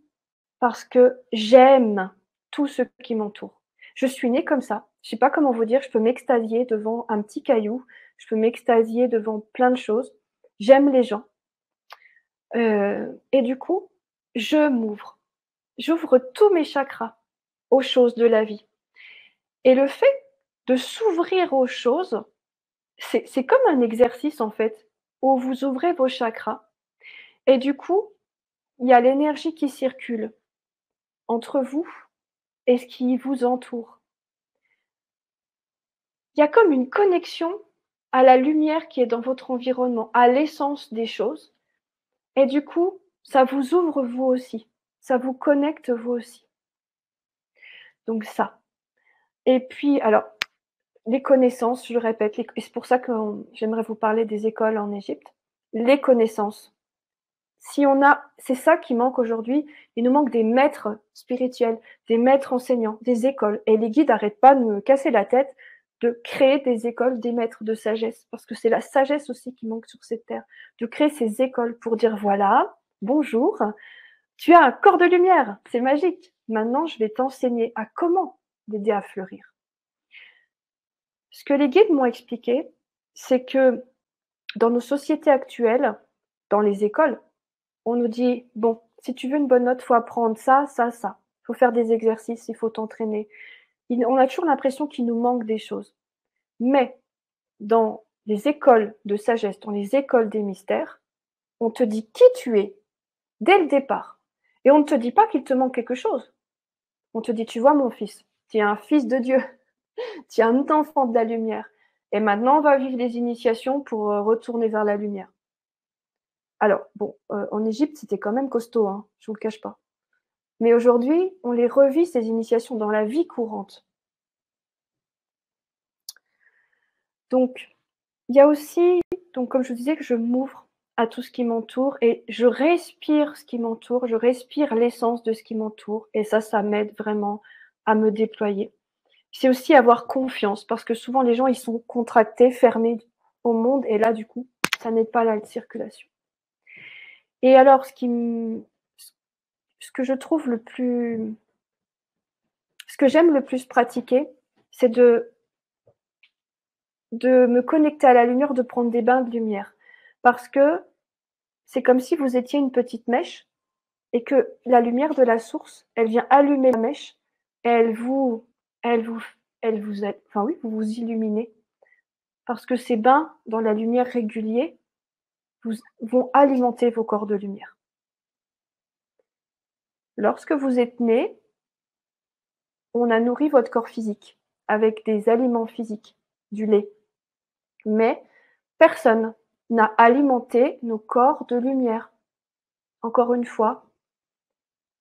parce que j'aime tout ce qui m'entoure. Je suis née comme ça. Je sais pas comment vous dire, je peux m'extasier devant un petit caillou, je peux m'extasier devant plein de choses. J'aime les gens. Et du coup, je m'ouvre. J'ouvre tous mes chakras aux choses de la vie. Et le fait de s'ouvrir aux choses, c'est comme un exercice en fait, où vous ouvrez vos chakras. Et du coup, il y a l'énergie qui circule entre vous et ce qui vous entoure. Il y a comme une connexion à la lumière qui est dans votre environnement, à l'essence des choses. Et du coup, ça vous ouvre vous aussi. Ça vous connecte vous aussi. Donc ça. Et puis, alors, les connaissances, je le répète, et c'est pour ça que j'aimerais vous parler des écoles en Égypte. Les connaissances. Si on a, c'est ça qui manque aujourd'hui. Il nous manque des maîtres spirituels, des maîtres enseignants, des écoles. Et les guides n'arrêtent pas de me casser la tête de créer des écoles, des maîtres de sagesse, parce que c'est la sagesse aussi qui manque sur cette terre, de créer ces écoles pour dire voilà, bonjour, tu as un corps de lumière, c'est magique. Maintenant, je vais t'enseigner à comment l'aider à fleurir. Ce que les guides m'ont expliqué, c'est que dans nos sociétés actuelles, dans les écoles, on nous dit bon, si tu veux une bonne note, il faut apprendre ça, ça, ça. Il faut faire des exercices, il faut t'entraîner. On a toujours l'impression qu'il nous manque des choses. Mais dans les écoles de sagesse, dans les écoles des mystères, on te dit qui tu es dès le départ. Et on ne te dit pas qu'il te manque quelque chose. On te dit, tu vois mon fils, tu es un fils de Dieu, tu es un enfant de la lumière. Et maintenant, on va vivre les initiations pour retourner vers la lumière. Alors, bon, en Égypte, c'était quand même costaud, hein, je vous le cache pas. Mais aujourd'hui, on les revit, ces initiations, dans la vie courante. Donc, il y a aussi, donc comme je vous disais, que je m'ouvre à tout ce qui m'entoure et je respire ce qui m'entoure, je respire l'essence de ce qui m'entoure et ça m'aide vraiment à me déployer. C'est aussi avoir confiance parce que souvent les gens, ils sont contractés, fermés au monde et là, du coup, ça n'aide pas la circulation. Et alors, ce que je trouve ce que j'aime le plus pratiquer, c'est de me connecter à la lumière, de prendre des bains de lumière. Parce que c'est comme si vous étiez une petite mèche et que la lumière de la source, elle vient allumer la mèche et elle vous aide. Enfin oui, vous vous illuminez. Parce que ces bains dans la lumière réguliers vont alimenter vos corps de lumière. Lorsque vous êtes né, on a nourri votre corps physique avec des aliments physiques, du lait. Mais personne n'a alimenté nos corps de lumière. Encore une fois,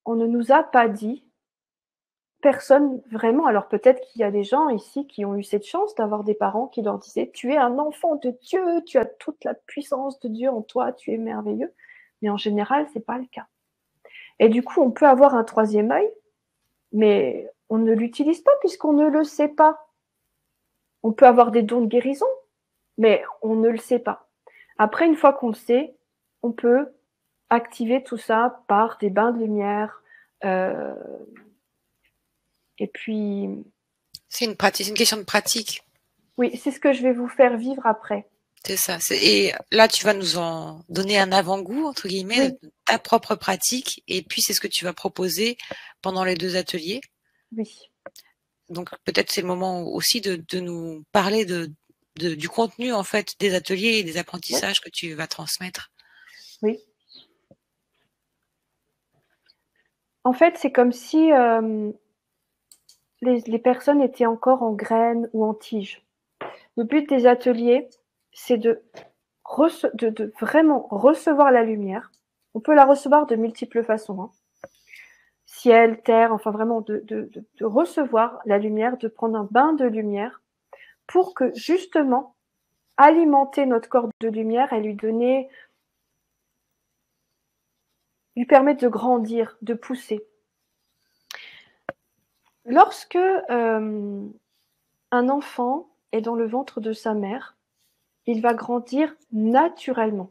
on ne nous a pas dit, personne vraiment, alors peut-être qu'il y a des gens ici qui ont eu cette chance d'avoir des parents qui leur disaient « Tu es un enfant de Dieu, tu as toute la puissance de Dieu en toi, tu es merveilleux ». Mais en général, ce n'est pas le cas. Et du coup, on peut avoir un troisième œil, mais on ne l'utilise pas puisqu'on ne le sait pas. On peut avoir des dons de guérison, mais on ne le sait pas. Après, une fois qu'on le sait, on peut activer tout ça par des bains de lumière. Et puis... C'est une question de pratique. Oui, c'est ce que je vais vous faire vivre après. C'est ça. Et là, tu vas nous en donner un avant-goût, entre guillemets, Oui. de ta propre pratique. Et puis, c'est ce que tu vas proposer pendant les 2 ateliers. Oui. Donc, peut-être c'est le moment aussi de nous parler du contenu, en fait, des ateliers et des apprentissages que tu vas transmettre. Oui. En fait, c'est comme si les personnes étaient encore en graines ou en tiges. Le but des ateliers, c'est de vraiment recevoir la lumière. On peut la recevoir de multiples façons, hein. Ciel, terre, enfin vraiment de recevoir la lumière, de prendre un bain de lumière pour que justement alimenter notre corps de lumière et lui permettre de grandir, de pousser. Lorsque un enfant est dans le ventre de sa mère, il va grandir naturellement.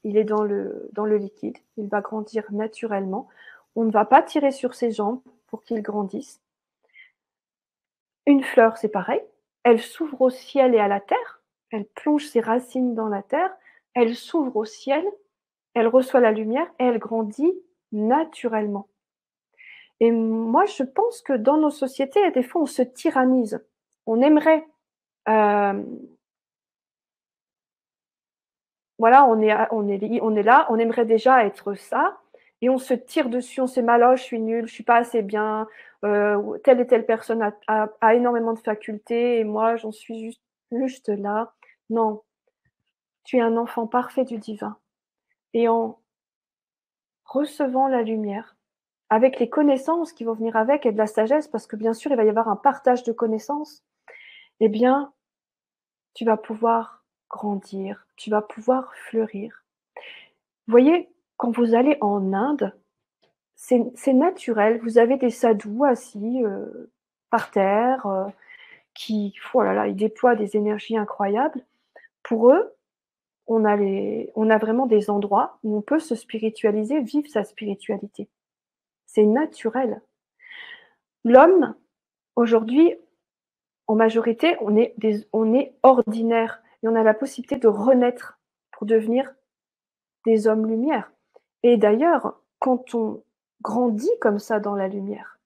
Il est dans le liquide, il va grandir naturellement. On ne va pas tirer sur ses jambes pour qu'il grandisse. Une fleur, c'est pareil. Elle s'ouvre au ciel et à la terre. Elle plonge ses racines dans la terre. Elle s'ouvre au ciel. Elle reçoit la lumière et elle grandit naturellement. Et moi, je pense que dans nos sociétés, des fois, on se tyrannise. On aimerait, voilà, on est là, on aimerait déjà être ça, et on se tire dessus, on se dit, oh, je suis nulle, je suis pas assez bien, telle et telle personne a énormément de facultés, et moi, j'en suis juste là. Non, tu es un enfant parfait du divin. Et en recevant la lumière, avec les connaissances qui vont venir avec et de la sagesse, parce que bien sûr, il va y avoir un partage de connaissances, eh bien, tu vas pouvoir grandir, tu vas pouvoir fleurir. Vous voyez, quand vous allez en Inde, c'est naturel. Vous avez des sadhus assis par terre qui, oh là là, ils déploient des énergies incroyables. Pour eux, on a vraiment des endroits où on peut se spiritualiser, vivre sa spiritualité. C'est naturel. L'homme, aujourd'hui, en majorité, on est ordinaire et on a la possibilité de renaître pour devenir des hommes lumière. Et d'ailleurs, quand on grandit comme ça dans la lumière,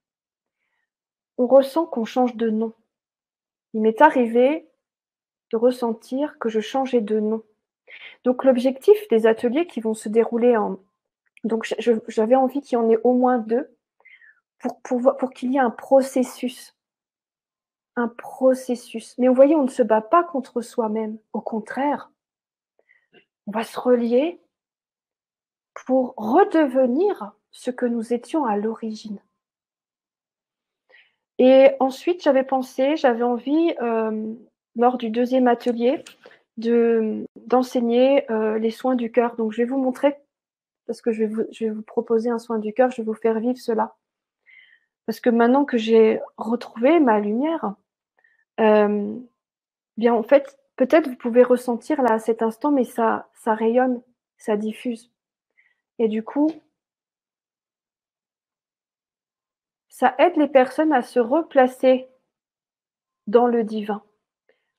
on ressent qu'on change de nom. Il m'est arrivé de ressentir que je changeais de nom. Donc l'objectif des ateliers qui vont se dérouler donc j'avais envie qu'il y en ait au moins 2 pour qu'il y ait un processus. Un processus. Mais vous voyez, on ne se bat pas contre soi-même. Au contraire, on va se relier pour redevenir ce que nous étions à l'origine. Et ensuite, j'avais envie, lors du 2e atelier, d'enseigner les soins du cœur. Donc je vais vous montrer, parce que je vais vous proposer un soin du cœur, je vais vous faire vivre cela. Parce que maintenant que j'ai retrouvé ma lumière, bien en fait, peut-être vous pouvez ressentir là à cet instant, mais ça rayonne, ça diffuse. Et du coup, ça aide les personnes à se replacer dans le divin.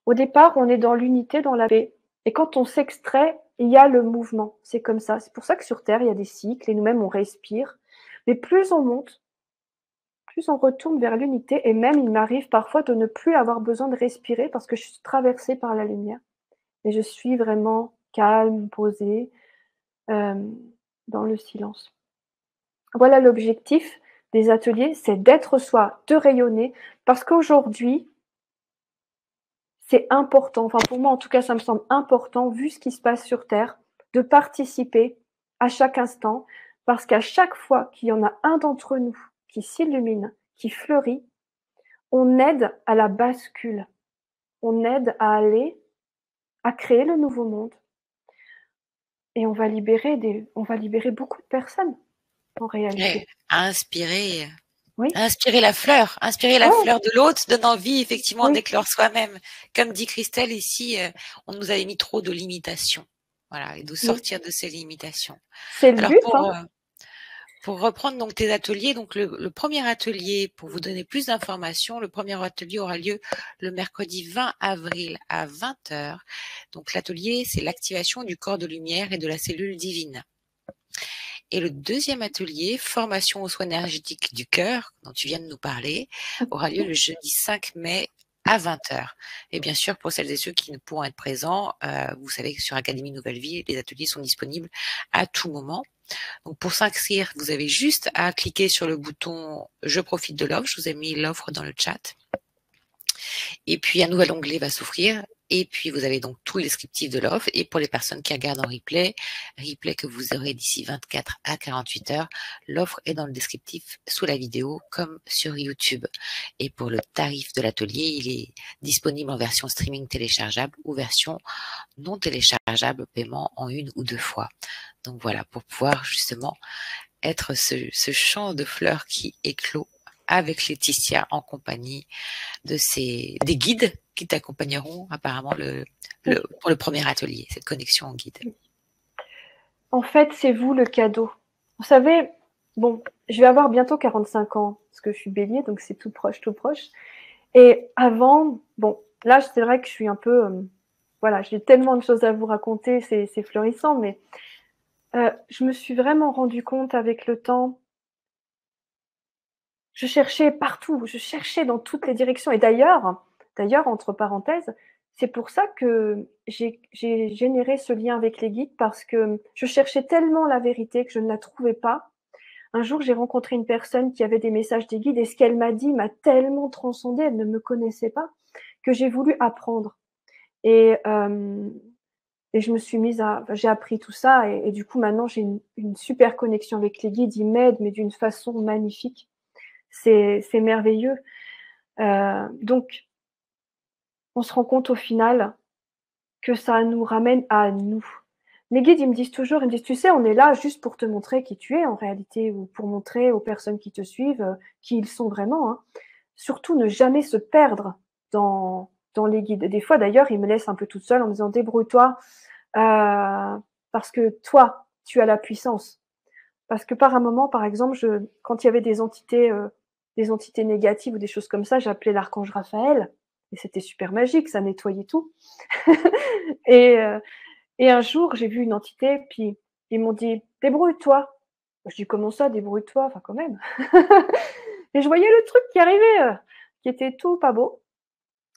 Au départ, on est dans l'unité, dans la paix. Et quand on s'extrait, il y a le mouvement. C'est comme ça. C'est pour ça que sur Terre, il y a des cycles et nous-mêmes, on respire. Mais plus on monte, plus on retourne vers l'unité. Et même, il m'arrive parfois de ne plus avoir besoin de respirer parce que je suis traversée par la lumière. Et je suis vraiment calme, posée, dans le silence. Voilà l'objectif des ateliers, c'est d'être soi, de rayonner. Parce qu'aujourd'hui, c'est important, enfin pour moi en tout cas ça me semble important, vu ce qui se passe sur Terre, de participer à chaque instant, parce qu'à chaque fois qu'il y en a un d'entre nous qui s'illumine, qui fleurit, on aide à la bascule, on aide à créer le nouveau monde, et on va libérer beaucoup de personnes en réalité. Ouais, à inspirer. Oui, Inspirer la fleur ouais, de l'autre donne envie effectivement oui, d'éclore soi-même. Comme dit Christelle ici, on nous avait mis trop de limitations. Voilà, et de oui. sortir de ces limitations. C'est le Alors but, hein. pour reprendre donc tes ateliers, donc le premier atelier, pour vous donner plus d'informations, le premier atelier aura lieu le mercredi 20 avril à 20h. Donc l'atelier, c'est l'activation du corps de lumière et de la cellule divine. Et le deuxième atelier, formation aux soins énergétiques du cœur, dont tu viens de nous parler, aura lieu le jeudi 5 mai à 20h. Et bien sûr, pour celles et ceux qui ne pourront être présents, vous savez que sur Académie Nouvelle Vie, les ateliers sont disponibles à tout moment. Donc pour s'inscrire, vous avez juste à cliquer sur le bouton « Je profite de l'offre ». Je vous ai mis l'offre dans le chat. Et puis, un nouvel onglet va s'ouvrir. Et puis, vous avez donc tout le descriptif de l'offre. Et pour les personnes qui regardent en replay que vous aurez d'ici 24 à 48 heures, l'offre est dans le descriptif sous la vidéo comme sur YouTube. Et pour le tarif de l'atelier, il est disponible en version streaming téléchargeable ou version non téléchargeable, paiement en 1 ou 2 fois. Donc voilà, pour pouvoir justement être ce champ de fleurs qui éclot avec Laetitia en compagnie des guides qui t'accompagneront apparemment pour le premier atelier, cette connexion en guide. En fait, c'est vous le cadeau. Vous savez, bon, je vais avoir bientôt 45 ans, parce que je suis bélier, donc c'est tout proche, tout proche. Et avant, bon, là, c'est vrai que je suis un peu... voilà, j'ai tellement de choses à vous raconter, c'est florissant, mais je me suis vraiment rendu compte avec le temps. Je cherchais partout, je cherchais dans toutes les directions. Et d'ailleurs, entre parenthèses, c'est pour ça que j'ai généré ce lien avec les guides, parce que je cherchais tellement la vérité que je ne la trouvais pas. Un jour, j'ai rencontré une personne qui avait des messages des guides et ce qu'elle m'a dit m'a tellement transcendée, elle ne me connaissait pas, que j'ai voulu apprendre. Et je me suis mise à... j'ai appris tout ça et du coup, maintenant, j'ai une super connexion avec les guides. Ils m'aident, mais d'une façon magnifique. C'est merveilleux. Donc, on se rend compte au final que ça nous ramène à nous. Mes guides, ils me disent toujours, ils me disent, tu sais, on est là juste pour te montrer qui tu es en réalité, ou pour montrer aux personnes qui te suivent qui ils sont vraiment. Hein. Surtout, ne jamais se perdre dans les guides. Des fois, d'ailleurs, ils me laissent un peu toute seule en me disant, débrouille-toi, parce que toi, tu as la puissance. Parce que par un moment, par exemple, quand il y avait des entités négatives ou des choses comme ça, j'appelais l'archange Raphaël. Et c'était super magique, ça nettoyait tout. et, euh, et un jour, j'ai vu une entité, puis ils m'ont dit « Débrouille-toi ». Je dis « Comment ça, débrouille-toi » Enfin, quand même. Et je voyais le truc qui arrivait, qui était tout pas beau.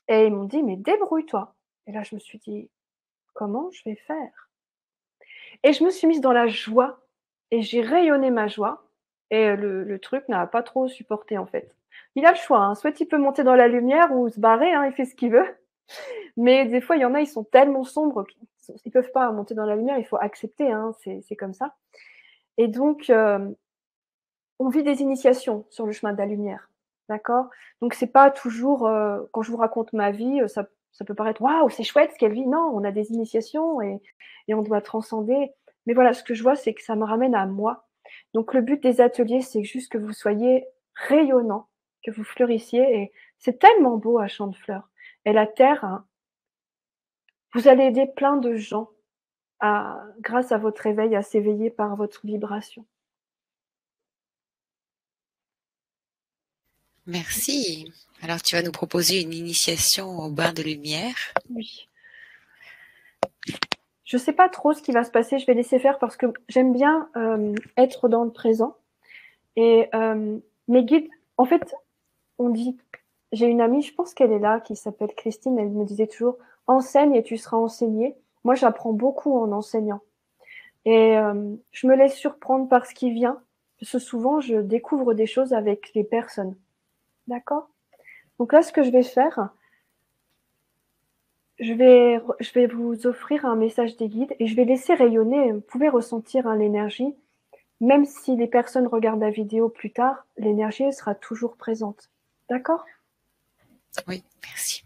Et ils m'ont dit « Mais débrouille-toi ». Et là, je me suis dit « Comment je vais faire ?» Et je me suis mise dans la joie et j'ai rayonné ma joie. Et le truc n'a pas trop supporté, en fait. Il a le choix, hein. Soit il peut monter dans la lumière ou se barrer, hein, il fait ce qu'il veut. Mais des fois, il y en a, ils sont tellement sombres qu'ils peuvent pas monter dans la lumière, il faut accepter, hein, c'est comme ça. Et donc, on vit des initiations sur le chemin de la lumière, d'accord? Donc c'est pas toujours, quand je vous raconte ma vie, ça peut paraître: «Waouh, c'est chouette ce qu'elle vit». Non, on a des initiations et on doit transcender. Mais voilà, ce que je vois, c'est que ça me ramène à moi. Donc le but des ateliers, c'est juste que vous soyez rayonnants, que vous fleurissiez et c'est tellement beau un champ de fleurs et la terre, hein, vous allez aider plein de gens grâce à votre éveil, à s'éveiller par votre vibration. Merci. Alors, tu vas nous proposer une initiation au bain de lumière. Oui. Je sais pas trop ce qui va se passer, je vais laisser faire parce que j'aime bien être dans le présent. Et mes guides, en fait, on dit, j'ai une amie, je pense qu'elle est là, qui s'appelle Christine, elle me disait toujours, enseigne et tu seras enseigné. Moi, j'apprends beaucoup en enseignant. Et je me laisse surprendre par ce qui vient, parce que souvent, je découvre des choses avec les personnes. D'accord? Donc là, ce que je vais faire, je vais vous offrir un message des guides et je vais laisser rayonner. Vous pouvez ressentir l'énergie. Même si les personnes regardent la vidéo plus tard, l'énergie sera toujours présente. D'accord? Oui, merci.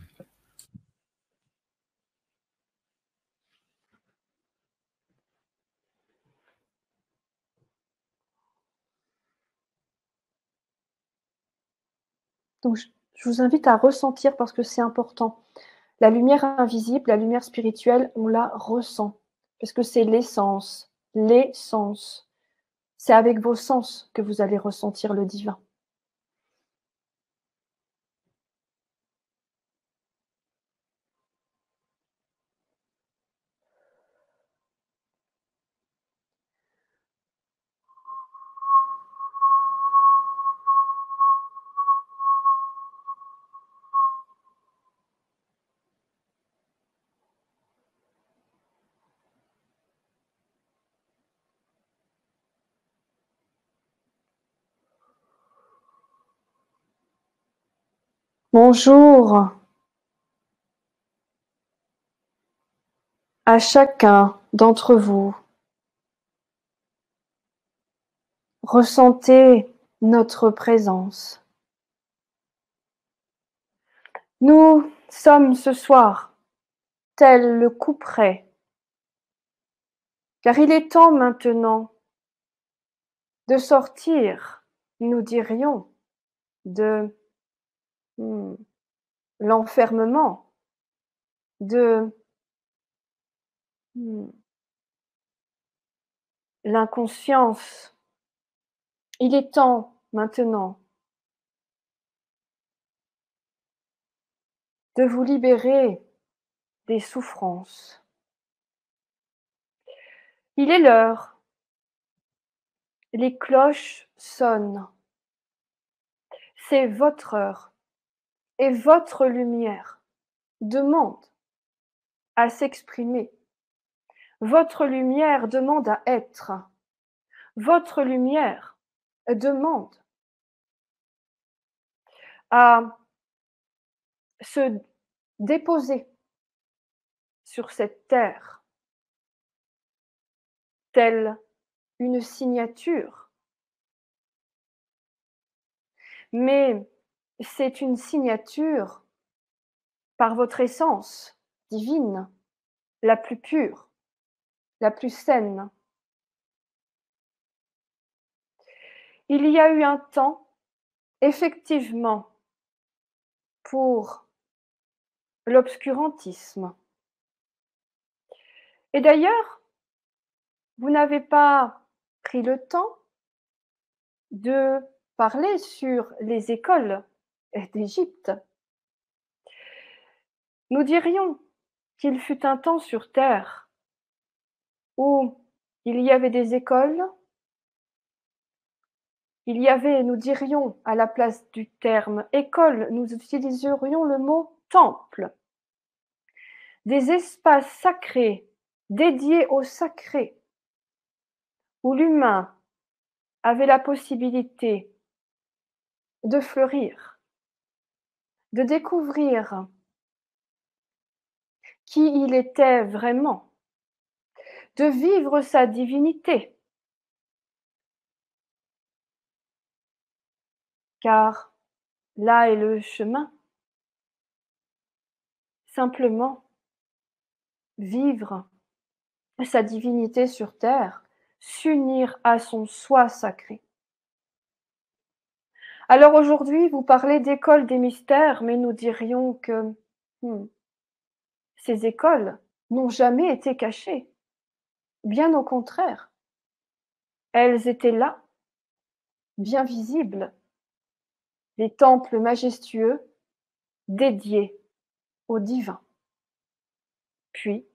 Donc, je vous invite à ressentir parce que c'est important. La lumière invisible, la lumière spirituelle, on la ressent parce que c'est l'essence. L'essence. C'est avec vos sens que vous allez ressentir le divin. Bonjour à chacun d'entre vous. Ressentez notre présence. Nous sommes ce soir tel le couperet, car il est temps maintenant de sortir, nous dirions, de l'enfermement, de l'inconscience. Il est temps maintenant de vous libérer des souffrances. Il est l'heure, les cloches sonnent. C'est votre heure et votre lumière demande à s'exprimer. Votre lumière demande à être. Votre lumière demande à se déposer sur cette terre, telle une signature. Mais c'est une signature par votre essence divine, la plus pure, la plus saine. Il y a eu un temps, effectivement, pour l'obscurantisme. Et d'ailleurs, vous n'avez pas pris le temps de parler sur les écoles d'Égypte. Nous dirions qu'il fut un temps sur Terre où il y avait des écoles, il y avait, nous dirions, à la place du terme école, nous utiliserions le mot temple, des espaces sacrés dédiés au sacré, où l'humain avait la possibilité de fleurir, de découvrir qui il était vraiment, de vivre sa divinité. Car là est le chemin. Simplement vivre sa divinité sur terre, s'unir à son soi sacré. Alors aujourd'hui, vous parlez d'école des mystères, mais nous dirions que ces écoles n'ont jamais été cachées. Bien au contraire, elles étaient là, bien visibles, les temples majestueux dédiés au divin. Puis,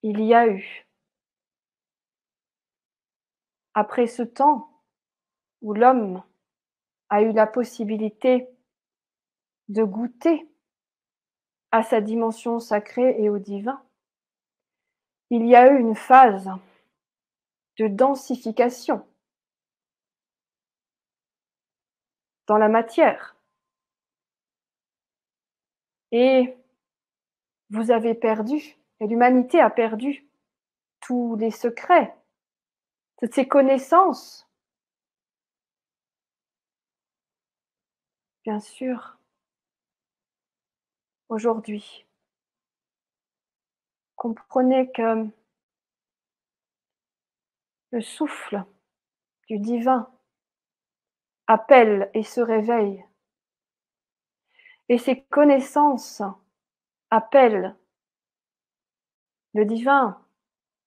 il y a eu, après ce temps où l'homme a eu la possibilité de goûter à sa dimension sacrée et au divin, il y a eu une phase de densification dans la matière. Et vous avez perdu, et l'humanité a perdu tous les secrets, toutes ces connaissances. Bien sûr, aujourd'hui, comprenez que le souffle du divin appelle et se réveille, et ces connaissances appellent le divin,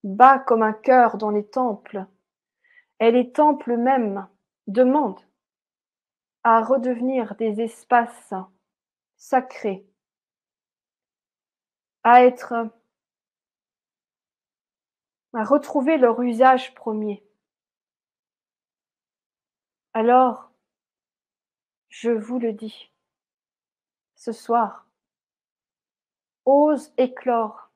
bat comme un cœur dans les temples, et les temples mêmes demandent à redevenir des espaces sacrés, à retrouver leur usage premier. Alors, je vous le dis, ce soir, ose éclore,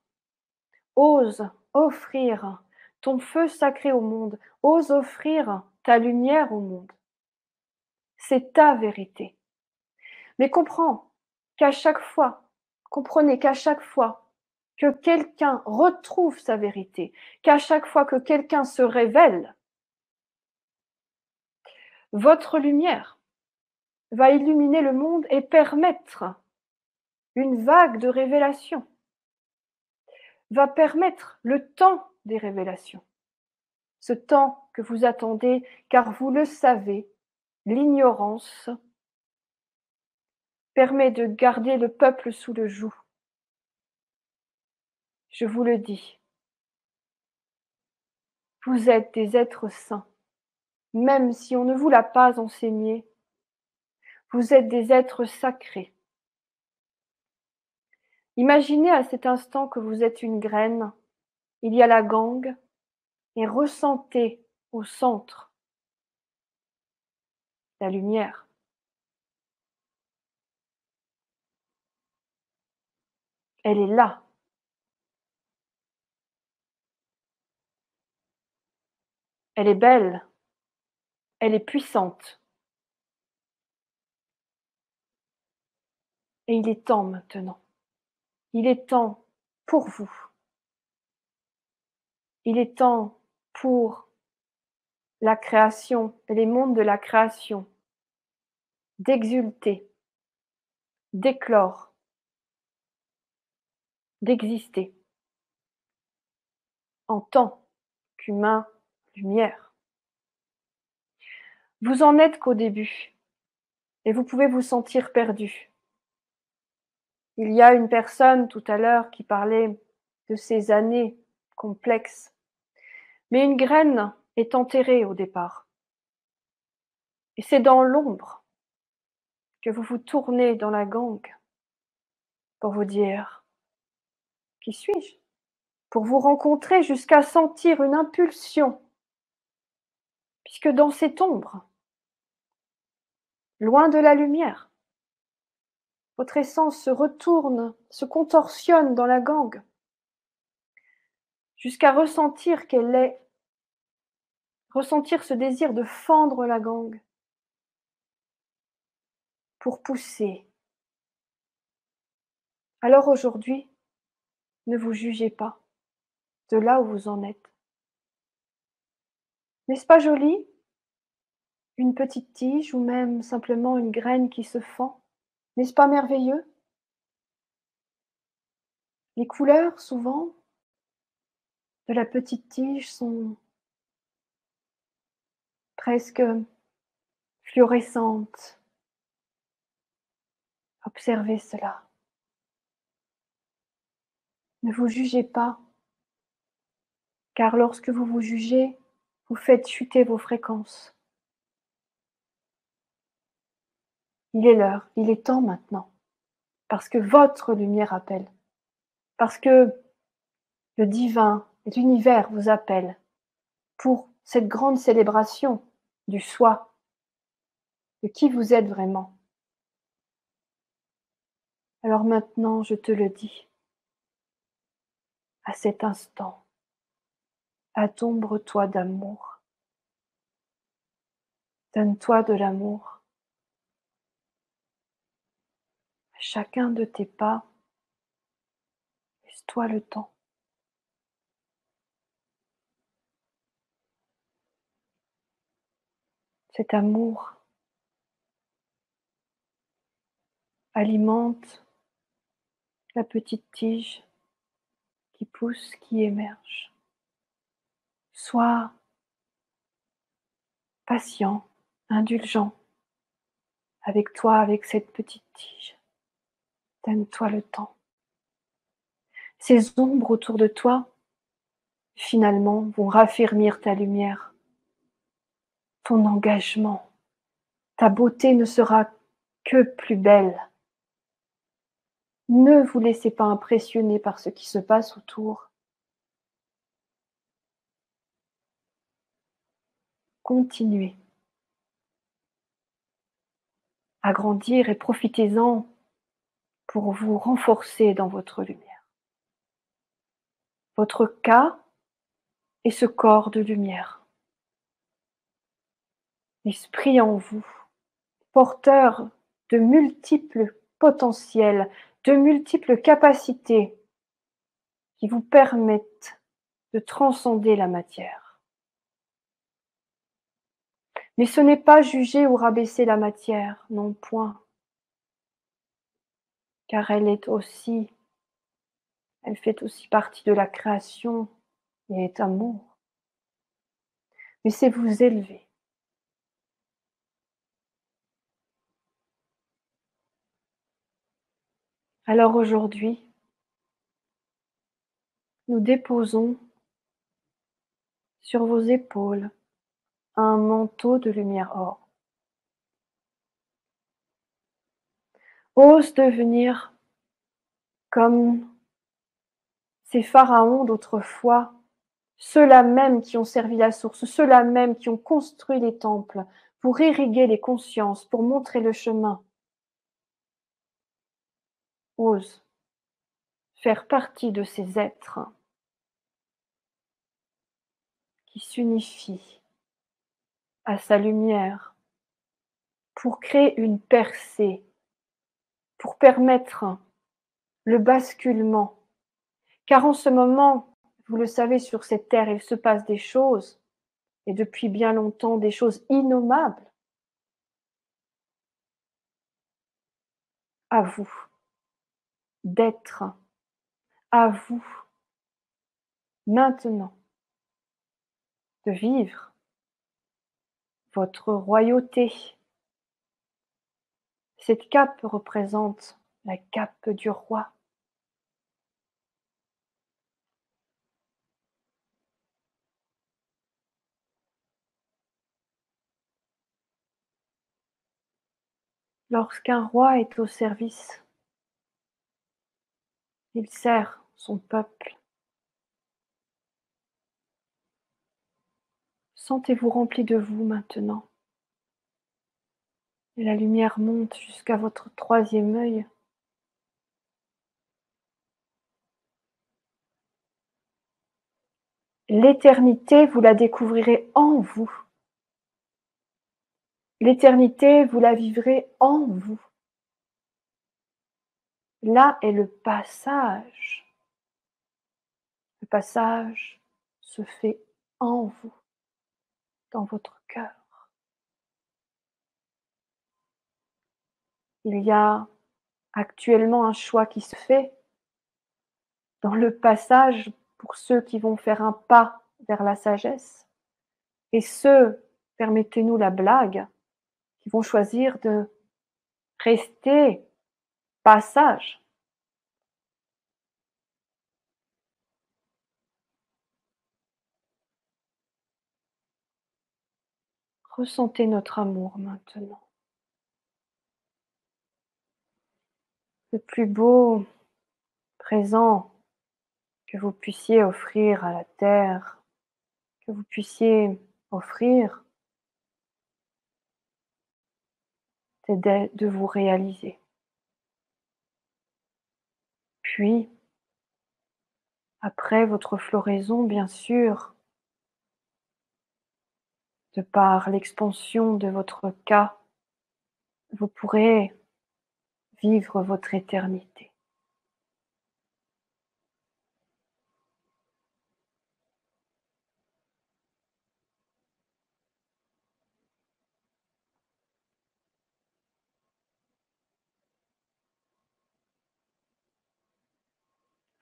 ose offrir ton feu sacré au monde, ose offrir ta lumière au monde. C'est ta vérité. Mais comprenez qu'à chaque fois que quelqu'un retrouve sa vérité, qu'à chaque fois que quelqu'un se révèle, votre lumière va illuminer le monde et permettre une vague de révélation, va permettre le temps des révélations. Ce temps que vous attendez, car vous le savez, l'ignorance permet de garder le peuple sous le joug. Je vous le dis, vous êtes des êtres saints, même si on ne vous l'a pas enseigné, vous êtes des êtres sacrés. Imaginez à cet instant que vous êtes une graine, il y a la gangue, et ressentez au centre la lumière. Elle est là. Elle est belle. Elle est puissante. Et il est temps maintenant. Il est temps pour vous. Il est temps pour la création et les mondes de la création d'exulter, d'éclore, d'exister en tant qu'humain lumière. Vous en êtes qu'au début et vous pouvez vous sentir perdu. Il y a une personne tout à l'heure qui parlait de ces années complexes, mais une graine est enterrée au départ. Et c'est dans l'ombre que vous vous tournez dans la gangue pour vous dire « Qui suis-je ?» pour vous rencontrer jusqu'à sentir une impulsion, puisque dans cette ombre, loin de la lumière, votre essence se retourne, se contorsionne dans la gangue, jusqu'à ressentir qu'elle est, ressentir ce désir de fendre la gangue pour pousser. Alors aujourd'hui, ne vous jugez pas de là où vous en êtes. N'est-ce pas joli? Une petite tige ou même simplement une graine qui se fend. N'est-ce pas merveilleux? Les couleurs, souvent, de la petite tige sont presque fluorescentes. Observez cela. Ne vous jugez pas, car lorsque vous vous jugez, vous faites chuter vos fréquences. Il est l'heure, il est temps maintenant, parce que votre lumière appelle, parce que le divin et l'univers vous appellent pour cette grande célébration du soi, de qui vous êtes vraiment. Alors maintenant, je te le dis, à cet instant, adombre-toi d'amour, donne-toi de l'amour. À chacun de tes pas, laisse-toi le temps. Cet amour alimente la petite tige qui pousse, qui émerge. Sois patient, indulgent avec toi, avec cette petite tige. Donne-toi le temps. Ces ombres autour de toi, finalement, vont raffermir ta lumière, ton engagement. Ta beauté ne sera que plus belle. Ne vous laissez pas impressionner par ce qui se passe autour. Continuez à grandir et profitez-en pour vous renforcer dans votre lumière. Votre cas est ce corps de lumière. L'esprit en vous, porteur de multiples potentiels, de multiples capacités qui vous permettent de transcender la matière. Mais ce n'est pas juger ou rabaisser la matière, non point, car elle fait aussi partie de la création et est amour. Mais c'est vous élever. Alors aujourd'hui, nous déposons sur vos épaules un manteau de lumière or. Ose devenir comme ces pharaons d'autrefois, ceux-là même qui ont servi la source, ceux-là même qui ont construit les temples pour irriguer les consciences, pour montrer le chemin. Ose faire partie de ces êtres qui s'unifient à sa lumière pour créer une percée, pour permettre le basculement. Car en ce moment, vous le savez, sur cette terre, il se passe des choses, et depuis bien longtemps, des choses innommables. À vous d'être, à vous maintenant de vivre votre royauté. Cette cape représente la cape du roi. Lorsqu'un roi est au service, il sert son peuple. Sentez-vous rempli de vous maintenant. Et la lumière monte jusqu'à votre troisième œil. L'éternité, vous la découvrirez en vous. L'éternité, vous la vivrez en vous. Là est le passage. Le passage se fait en vous, dans votre cœur. Il y a actuellement un choix qui se fait dans le passage pour ceux qui vont faire un pas vers la sagesse et ceux, permettez-nous la blague, qui vont choisir de rester passage. Ressentez notre amour maintenant. Le plus beau présent que vous puissiez offrir à la terre, que vous puissiez offrir, c'est de vous réaliser. Puis, après votre floraison, bien sûr, de par l'expansion de votre cas, vous pourrez vivre votre éternité.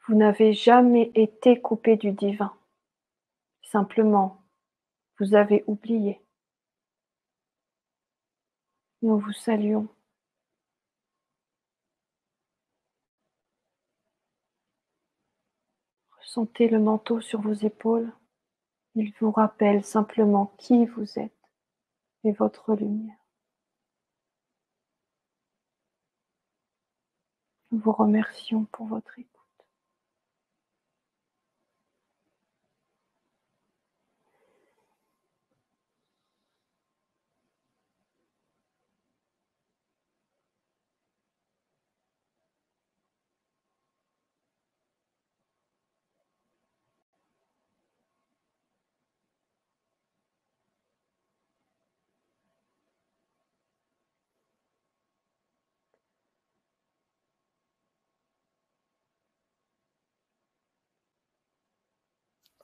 Vous n'avez jamais été coupé du divin. Simplement, vous avez oublié. Nous vous saluons. Ressentez le manteau sur vos épaules. Il vous rappelle simplement qui vous êtes et votre lumière. Nous vous remercions pour votre écoute.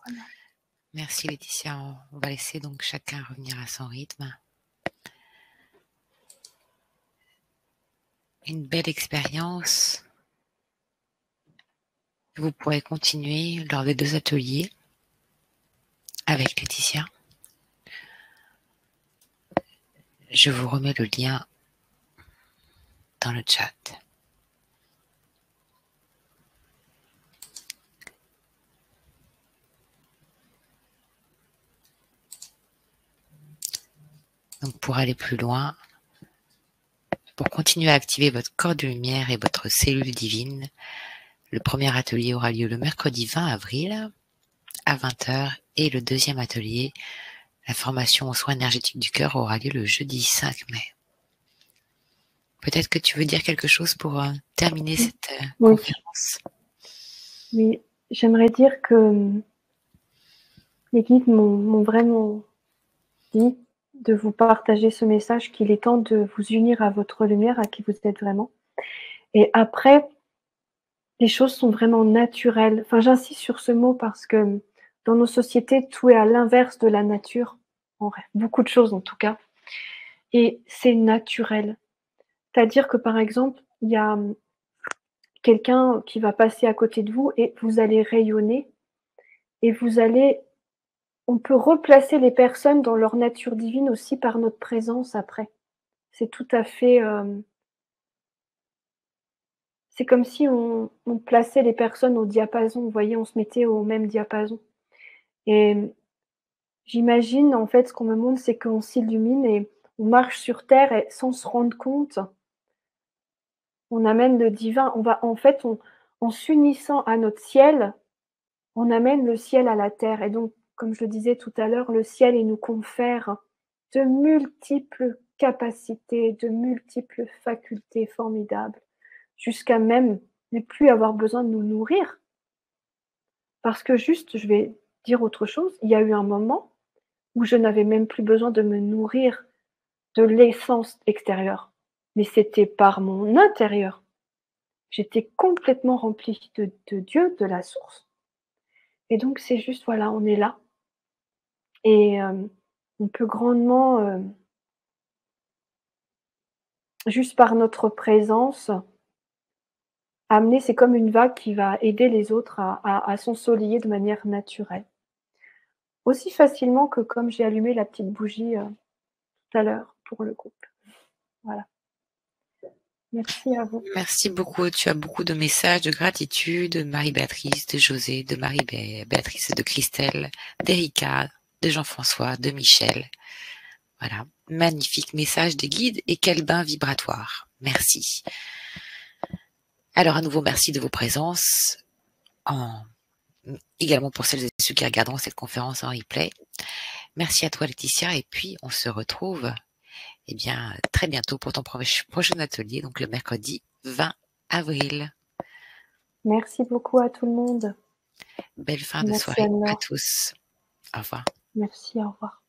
Voilà. Merci Laetitia. On va laisser donc chacun revenir à son rythme. Une belle expérience. Vous pourrez continuer lors des 2 ateliers avec Laetitia. Je vous remets le lien dans le chat. Donc pour aller plus loin, pour continuer à activer votre corps de lumière et votre cellule divine, le premier atelier aura lieu le mercredi 20 avril à 20h et le deuxième atelier, la formation aux soins énergétiques du cœur, aura lieu le jeudi 5 mai. Peut-être que tu veux dire quelque chose pour terminer cette conférence. Oui, j'aimerais dire que les guides m'ont vraiment dit de vous partager ce message, qu'il est temps de vous unir à votre lumière, à qui vous êtes vraiment. Et après, les choses sont vraiment naturelles. Enfin, j'insiste sur ce mot parce que dans nos sociétés, tout est à l'inverse de la nature. Beaucoup de choses en tout cas. Et c'est naturel. C'est-à-dire que par exemple, il y a quelqu'un qui va passer à côté de vous et vous allez rayonner et on peut replacer les personnes dans leur nature divine aussi par notre présence après. C'est tout à fait, c'est comme si on plaçait les personnes au diapason, vous voyez? On se mettait au même diapason et j'imagine, en fait, ce qu'on me montre, c'est qu'on s'illumine et on marche sur terre et sans se rendre compte, on amène le divin. On va en fait, en s'unissant à notre ciel, on amène le ciel à la terre et donc, comme je le disais tout à l'heure, le ciel, il nous confère de multiples capacités, de multiples facultés formidables, jusqu'à même ne plus avoir besoin de nous nourrir. Parce que juste, je vais dire autre chose, il y a eu un moment où je n'avais même plus besoin de me nourrir de l'essence extérieure, mais c'était par mon intérieur. J'étais complètement remplie de Dieu, de la source. Et donc c'est juste, voilà, on est là et on peut grandement, juste par notre présence, amener, c'est comme une vague qui va aider les autres à s'ensoleiller de manière naturelle. Aussi facilement que comme j'ai allumé la petite bougie, tout à l'heure pour le groupe. Voilà. Merci à vous. Merci beaucoup. Tu as beaucoup de messages de gratitude de Marie-Béatrice, de José, de Marie-Béatrice, de Christelle, d'Erika, de Jean-François, de Michel. Voilà. Magnifique message des guides et quel bain vibratoire. Merci. Alors, à nouveau, merci de vos présences. Également pour celles et ceux qui regarderont cette conférence en replay. Merci à toi, Laetitia. Et puis, on se retrouve très bientôt pour ton prochain atelier, donc le mercredi 20 avril. Merci beaucoup à tout le monde. Belle fin de soirée à tous. Au revoir. Merci, au revoir.